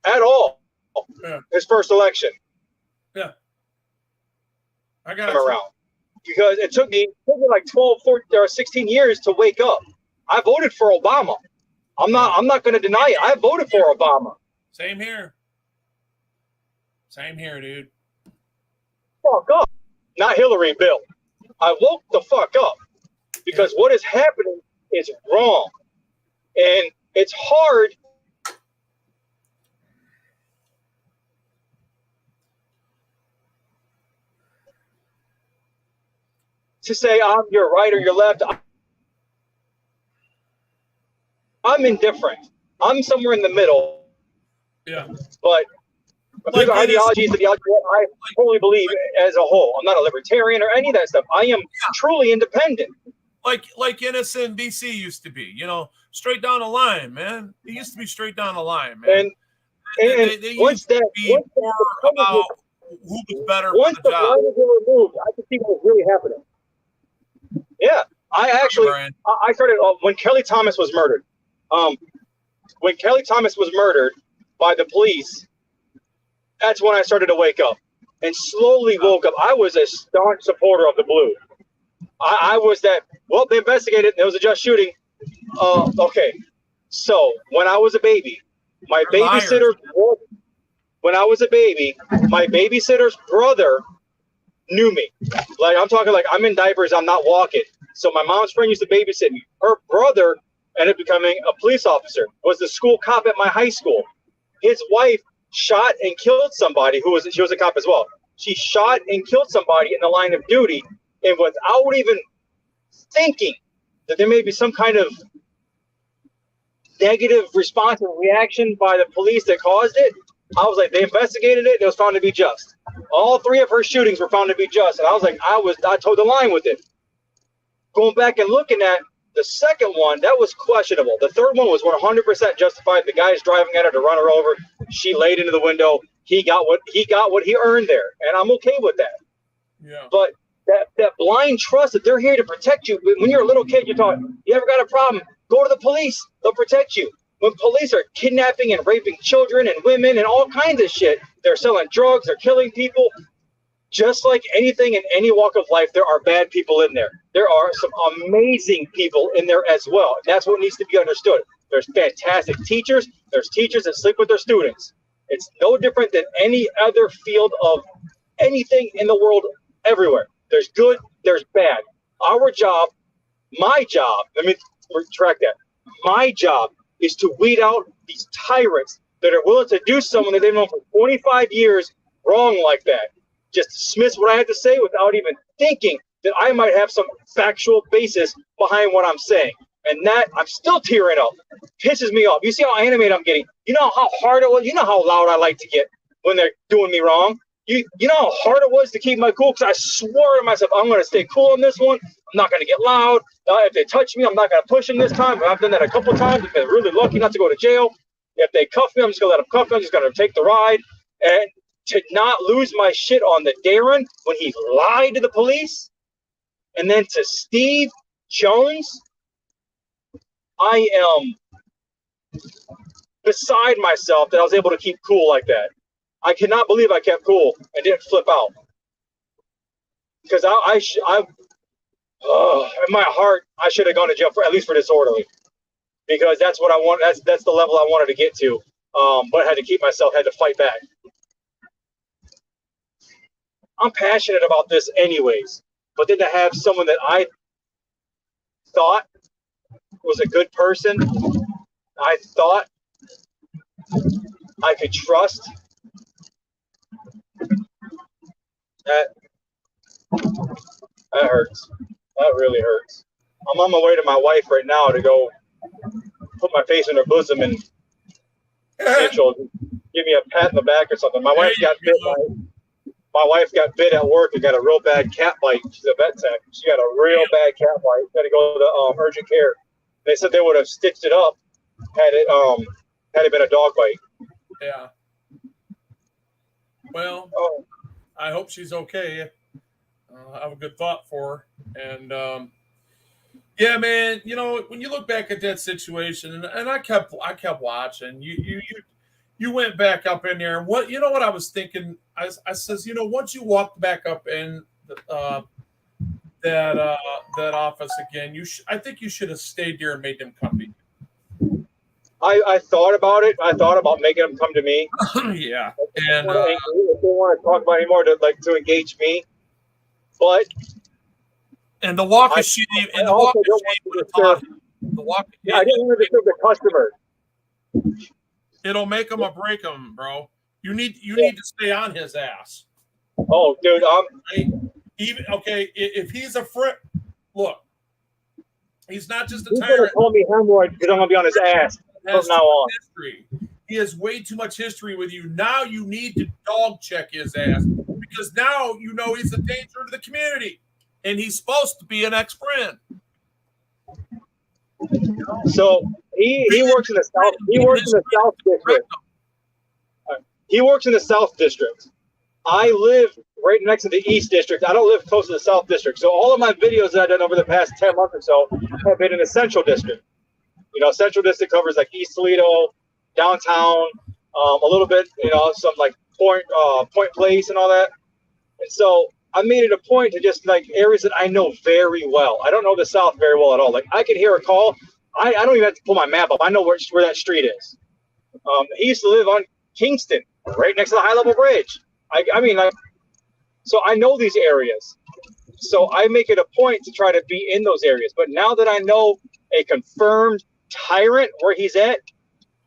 at all. His first election. Yeah. I got around. Because it took me like 12, 14, or 16 years to wake up. I voted for Obama. I'm not going to deny it. I voted for Obama. Same here. Same here, dude. Fuck up. Not Hillary, Bill. I woke the fuck up because what is happening is wrong. And it's hard to say you're right or you're left. I'm indifferent. I'm somewhere in the middle. Yeah. But like ideology is the ideology I totally believe as a whole. I'm not a libertarian or any of that stuff. I am truly independent. Like innocent DC used to be, straight down the line, man. It used to be straight down the line, man. And they once used to that be more about who was better once for the the job. blinders were removed, I could see what was really happening. Yeah, I started when Kelly Thomas was murdered. When Kelly Thomas was murdered by the police, that's when I started to wake up and slowly woke up. I was a staunch supporter of the blue. I was that. Well, they investigated. There was a just shooting. Okay, so when I was a baby, my babysitter's brother knew me. Like I'm talking like I'm in diapers, I'm not walking. So my mom's friend used to babysit me. Her brother ended up becoming a police officer, was the school cop at my high school. His wife shot and killed somebody she was a cop as well. She shot and killed somebody in the line of duty, and without even thinking that there may be some kind of negative response or reaction by the police that caused it, I was like, they investigated it, it was found to be just. All 3 of her shootings were found to be just, and I was like, I toed the line with it. Going back and looking at the second one, that was questionable. The third one was 100% justified. The guy's driving at her to run her over. She laid into the window. He got what he earned there, and I'm okay with that. Yeah. But that blind trust that they're here to protect you. When you're a little kid, you're taught, you ever got a problem, go to the police. They'll protect you. When police are kidnapping and raping children and women and all kinds of shit, they're selling drugs, they're killing people. Just like anything in any walk of life, there are bad people in there. There are some amazing people in there as well. That's what needs to be understood. There's fantastic teachers. There's teachers that sleep with their students. It's no different than any other field of anything in the world everywhere. There's good, there's bad. Our job, my job, let me retract that. My job is to weed out these tyrants that are willing to do something that they've known for 25 years wrong like that. Just dismiss what I had to say without even thinking that I might have some factual basis behind what I'm saying. And that, I'm still tearing up. Pisses me off. You see how animated I'm getting? You know how hard it was? You know how loud I like to get when they're doing me wrong? You know how hard it was to keep my cool? Because I swore to myself, I'm going to stay cool on this one. I'm not going to get loud. If they touch me, I'm not going to push them this time. But I've done that a couple times. I've been really lucky not to go to jail. If they cuff me, I'm just going to let them cuff me. I'm just going to take the ride. And to not lose my shit on the Darren when he lied to the police, and then to Steve Jones, I am beside myself that I was able to keep cool like that. I cannot believe I kept cool and didn't flip out. Because in my heart, I should have gone to jail at least for disorderly. Because that's what I want. That's the level I wanted to get to. But I had to keep myself, had to fight back. I'm passionate about this anyways. But then to have someone that I thought was a good person, I thought I could trust, that hurts. That really hurts. I'm on my way to my wife right now to go put my face in her bosom and she'll give me a pat in the back or something. My wife got bit. My wife got bit at work and got a real bad cat bite. She's a vet tech. She got a real bad cat bite. Got to go to urgent care. They said they would have stitched it up had it been a dog bite. Yeah. Well, I hope she's okay. I have a good thought for her. And yeah, man, when you look back at that situation, and I kept watching. You went back up in there, and what I was thinking? I says, once you walked back up in that office again, I think you should have stayed there and made them come to you. I thought about it. I thought about making them come to me. Yeah. And if they want to talk about any more to engage me, but and the walk of shame, and the walk of shame would have taught him. The walk. Yeah, I didn't want to disturb the customer. It'll make him or break him, bro. You need to stay on his ass. Oh, dude, even okay. If he's a frick, look, he's not just a he's gonna tyrant. call me hemorrhoid because I'm gonna be on his ass from now on. History. He has way too much history with you. Now you need to dog check his ass because now you know he's a danger to the community, and he's supposed to be an ex-friend. So he works in the south. He works in the south district. He works in the south district. I live right next to the east district. I don't live close to the south district. So all of my videos that I've done over the past 10 months or so have been in the central district. You know, central district covers like East Toledo, downtown, a little bit, you know, some like Point Place and all that. And so I made it a point to just like areas that I know very well. I don't know the South very well at all. Like I could hear a call. I don't even have to pull my map up. I know where that street is. He used to live on Kingston, right next to the high level bridge. I mean, like, so I know these areas. So I make it a point to try to be in those areas. But now that I know a confirmed tyrant where he's at,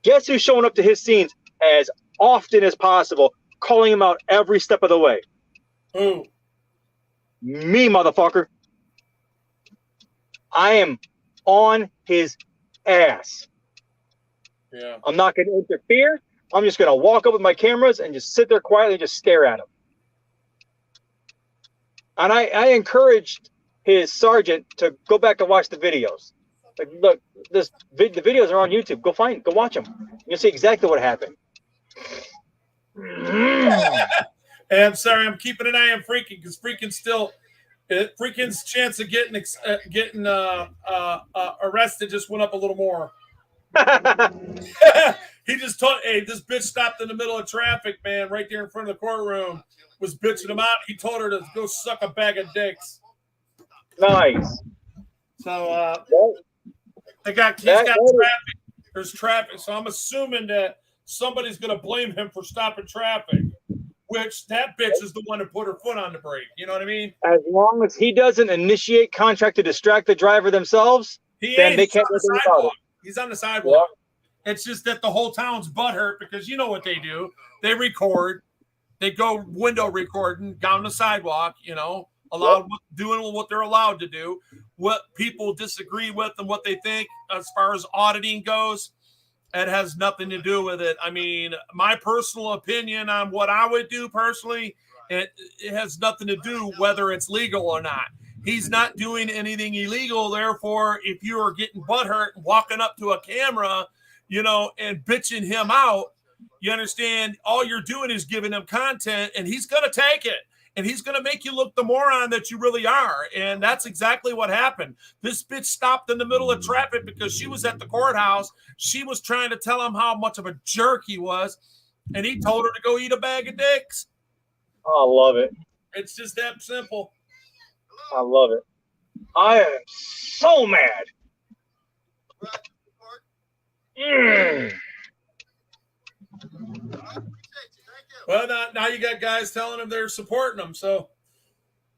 guess who's showing up to his scenes as often as possible, calling him out every step of the way? Who? Me, motherfucker. I am on his ass. Yeah. I'm not going to interfere. I'm just going to walk up with my cameras and just sit there quietly and just stare at him. And I encouraged his sergeant to go back and watch the videos. Like, look, the videos are on YouTube. Go watch them. You'll see exactly what happened. Hey, I'm sorry. I'm keeping an eye on Fricn because Fricn's chance of getting arrested just went up a little more. He just told, hey, this bitch stopped in the middle of traffic, man, right there in front of the courtroom, was bitching him out. He told her to go suck a bag of dicks. Nice. So he's got traffic. There's traffic. So I'm assuming that somebody's going to blame him for stopping traffic, which that bitch is the one that put her foot on the brake. You know what I mean? As long as he doesn't initiate contract to distract the driver themselves, then they can't do anything about it. He's on the sidewalk. Yeah. It's just that the whole town's butthurt because you know what they do. They record. They go window recording down the sidewalk, you know, doing what they're allowed to do, what people disagree with and what they think as far as auditing goes. It has nothing to do with it. I mean, my personal opinion on what I would do personally, it has nothing to do whether it's legal or not. He's not doing anything illegal. Therefore, if you are getting butthurt and walking up to a camera, you know, and bitching him out, you understand, all you're doing is giving him content, and he's going to take it. And he's going to make you look the moron that you really are. And that's exactly what happened. This bitch stopped in the middle of traffic because she was at the courthouse. She was trying to tell him how much of a jerk he was. And he told her to go eat a bag of dicks. Oh, I love it. It's just that simple. I love it. I am so mad. Well, now you got guys telling them they're supporting them. So,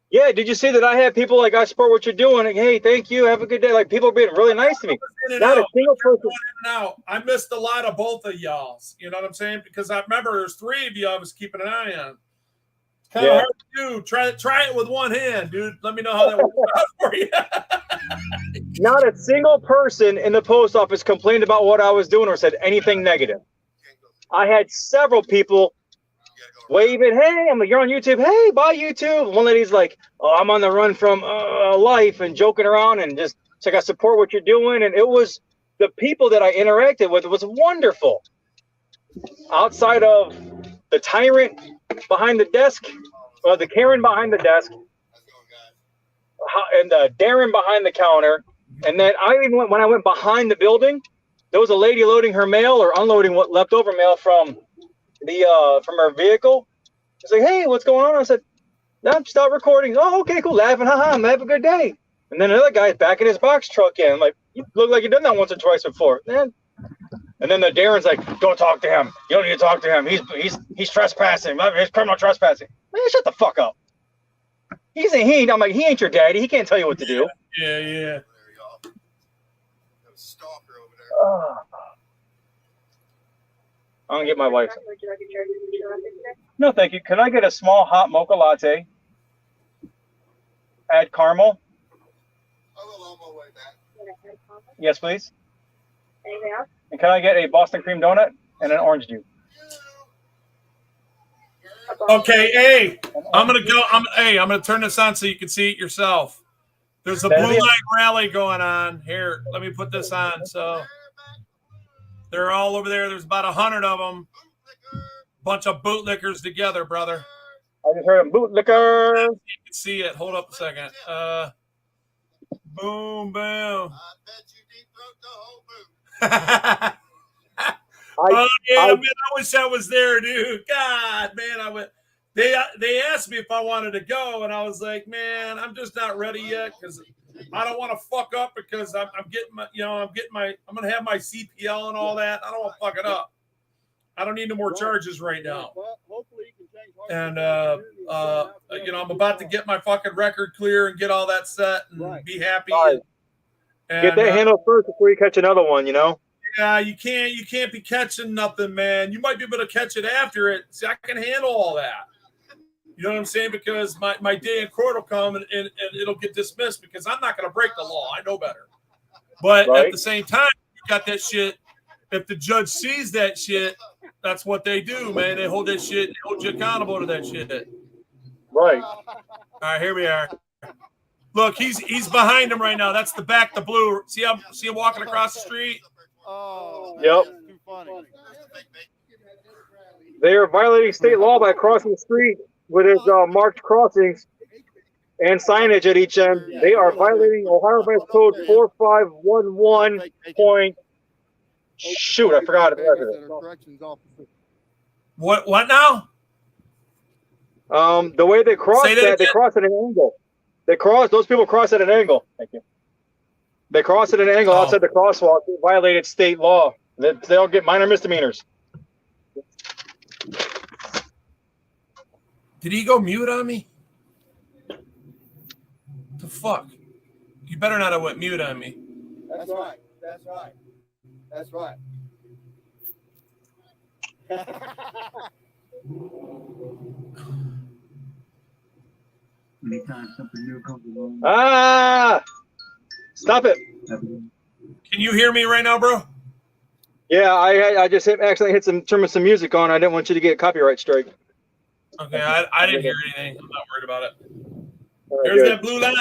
yeah, did you see that I had people like, I support what you're doing? Like, hey, thank you. Have a good day. Like, people are being really nice to me. Not a single person. I missed a lot of both of y'all's. You know what I'm saying? Because I remember there's three of you I was keeping an eye on. It's kind of hard to do. Try it with one hand, dude. Let me know how that works out for you. Not a single person in the post office complained about what I was doing or said anything negative. I had several people waving, hey, I'm like, you're on YouTube. Hey, bye, YouTube. One lady's like, oh, I'm on the run from life and joking around and just it's like, I support what you're doing. And it was the people that I interacted with. It was wonderful. Outside of the tyrant behind the desk, the Karen behind the desk, and the Darren behind the counter. And then when I went behind the building, there was a lady loading her mail or unloading what leftover mail from her vehicle. She's like, hey, what's going on? I said, no, stop recording. Oh, okay, cool. Laughing, haha, have a good day. And then another guy's backing his box truck in. I'm like, you look like you've done that once or twice before. Man, And then the Darren's like, don't talk to him. You don't need to talk to him. He's trespassing. He's criminal trespassing. Man, shut the fuck up. I'm like, he ain't your daddy. He can't tell you what to do. Yeah. I'm gonna get my wife. No, thank you. Can I get a small hot mocha latte? Add caramel. Yes, please. Anything else? And can I get a Boston cream donut and an orange juice? Okay, hey, I'm gonna turn this on so you can see it yourself. There's a blue light rally going on here. Let me put this on. So they're all over there. There's about 100 of them. Bunch of bootlickers together, brother. I just heard a bootlicker. You can see it. Hold up a second. Boom, boom. Oh yeah, man! I wish I was there, dude. God, man, I went. They asked me if I wanted to go, and I was like, man, I'm just not ready yet because I don't want to fuck up because I'm getting my, I'm gonna have my CPL and all that. I don't want to fuck it up. I don't need no more charges right now. And I'm about to get my fucking record clear and get all that set and be happy. And, get that handle first before you catch another one, you know? Yeah, you can't be catching nothing, man. You might be able to catch it after it. See, I can handle all that. You know what I'm saying? Because my day in court will come and it'll get dismissed because I'm not going to break the law. I know better. But at the same time, you got that shit. If the judge sees that shit, that's what they do, man. They hold that shit. They hold you accountable to that shit. Right. All right, here we are. Look, he's behind him right now. That's the back, the blue. See him walking across the street? Oh, yep. Too funny. They are violating state law by crossing the street with his marked crossings and signage at each end. They are violating Ohio Vice Code 4511. Shoot, I forgot it. What now? The way they cross they cross at an angle. Those people cross at an angle. Thank you. They cross at an angle outside the crosswalk. They violated state law. They'll get minor misdemeanors. Did he go mute on me? The fuck? You better not have went mute on me. That's right. That's right. That's right. Anytime something new comes along. Stop it. Can you hear me right now, bro? Yeah, I just accidentally hit some music on. I didn't want you to get a copyright strike. Okay, I didn't hear anything. I'm not worried about it. Right, There's good. that blue line.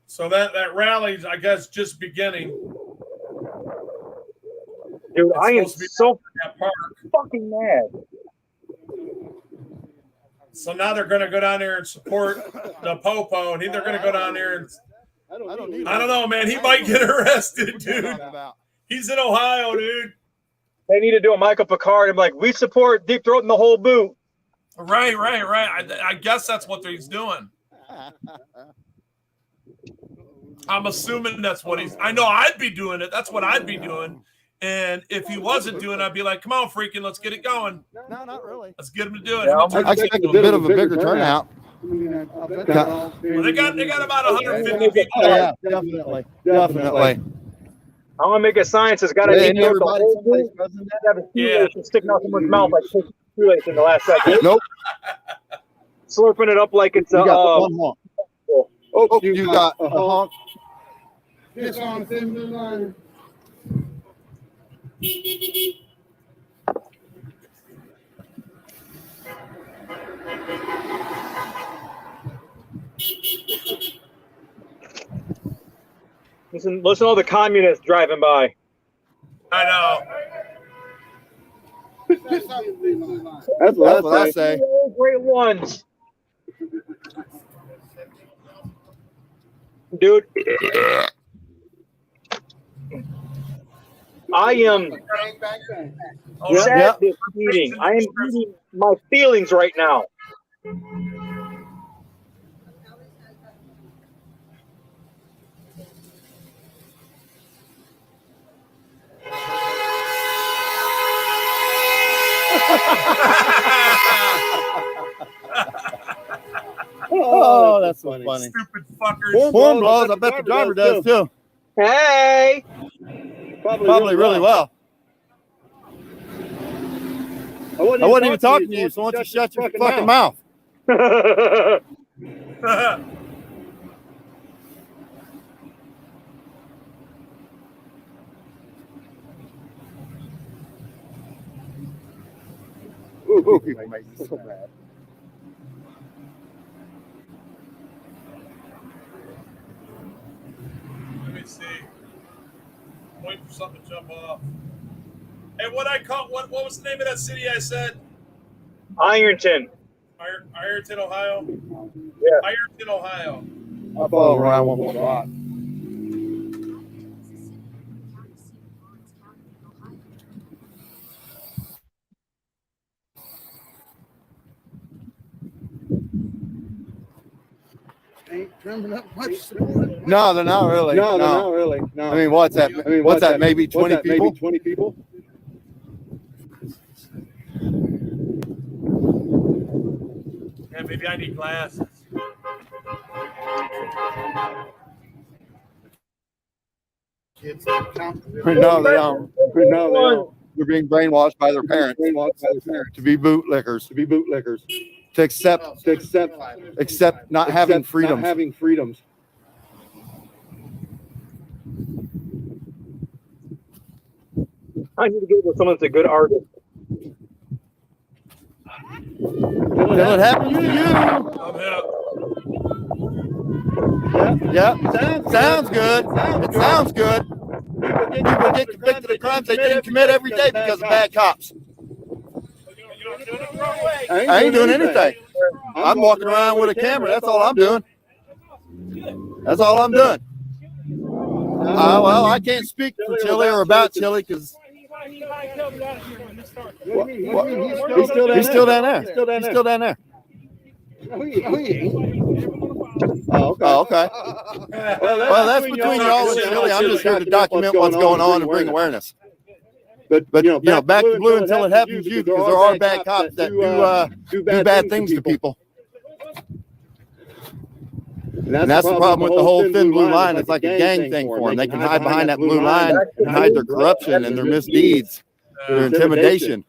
So that rally's, I guess, just beginning. Dude, I am so fucking mad. So now they're going to go down there and support the Popo, and they're going to go down there and I don't know, man. He might get arrested, dude. He's in Ohio, dude. They need to do a Michael Picard and like, we support Deep Throat in the whole boot. Right. I guess that's what he's doing. I'm assuming that's what I know I'd be doing it. That's what I'd be doing. And if he wasn't doing it, I'd be like, come on, Fricn, let's get it going. No, not really. Let's get him to do it. Yeah, I expect a bit of a bigger turnout. Well, they got about 150 people. Yeah, definitely. I'm gonna make a sign that says got to eat the whole boot. Have a shoelace sticking out someone's mouth like shoelace in the last second. Nope. Slurping it up like it's you got one honk. Oh, you got a honk. It's on thin blue line. Listen to all the communists driving by. I know. That's what I say. Great ones. Dude. I am sad this meeting. I am eating my feelings right now. Oh, that's so funny. Stupid fuckers. Horn blows. I bet the driver does too. Hey. Probably really well. I wasn't even talking to you, so why don't you shut your fucking mouth? Ooh, people make me so mad. Let me see. Wait for something to jump off. Hey, what was the name of that city I said? Ironton. Ironton, Ohio? Yeah. Ironton, Ohio. I'll follow around one more block. Ain't coming up much. No, they're not really. No, they're not really. No. I mean, what's that? What's that? Maybe 20 people? Maybe 20 people? Yeah, maybe I need glasses. Kids don't count. No, they don't. No, they don't. They're being brainwashed by their parents to be bootlickers. To accept not having freedoms. I need to get with someone that's a good artist. Will it happen to you? I'm out. Yeah. Sounds good. It sounds good. People get convicted of crimes they didn't commit every day because of bad cops. I ain't doing anything. I'm walking around with a camera. That's all I'm doing. That's all I'm doing. Well, I can't speak for Chile or about Chile because he's still down there. He's still down there. Oh, okay. Well, that's between y'all and Chile. I'm just here to document what's going on and bring awareness. But you know, back to blue until it happens to you, because there are bad cops that do bad things to people. And that's the problem with the whole thin blue line. It's like a gang thing for them. They can hide behind that blue line and hide their corruption and their misdeeds, their intimidation.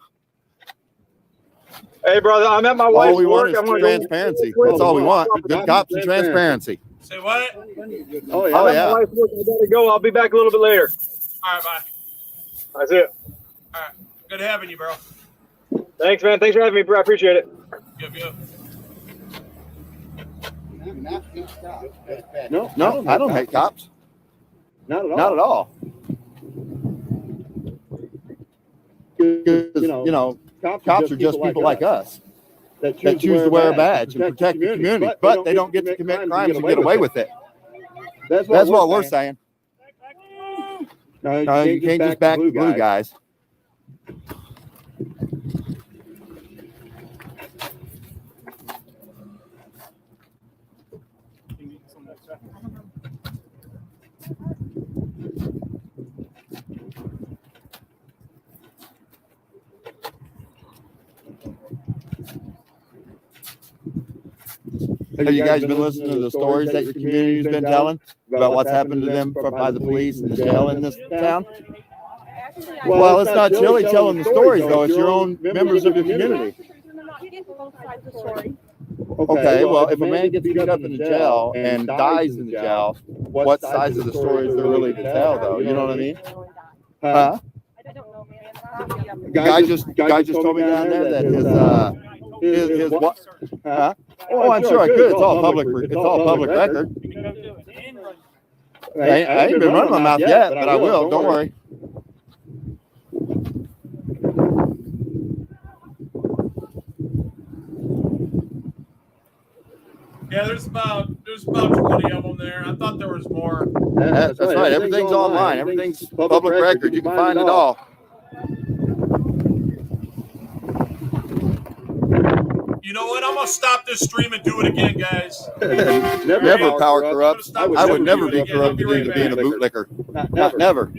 Hey, brother, I'm at my wife's All we want work. is transparency. That's all we want. Good cops and transparency. Say what? Oh, I'm at yeah. my wife's work. I gotta go. I'll be back a little bit later. All right, bye. That's it. All right. Good having you, bro. Thanks, man. Thanks for having me, bro. I appreciate it. Yep. No, I don't hate cops. Not at all. You know, cops are just people like us that choose to wear a badge and protect the community, but they don't get to commit crimes and get away with it. That's what we're saying. No, you can't just back the blue guys. Have you guys been listening to the stories that your community's been telling about what's happened to them by the police and the jail in this town? Well, it's not Chile telling the stories, though. It's your own members of your community. Okay, well, if a man gets beat up in the jail and dies in the jail, what size of the story is there really to tell, though? You know what I mean? Huh? Guy just told me down there that his what? Huh? Oh, I'm sure I could. It's all public record. I ain't been running my mouth yet, but I will. Don't worry. Yeah, there's about 20 of them there. I thought there was more. That's right. Everything's online. Everything's public record. You can find it all. You know what? I'm gonna stop this stream and do it again, guys. Never power corrupts. I would never be corrupted into being a bootlicker. Never.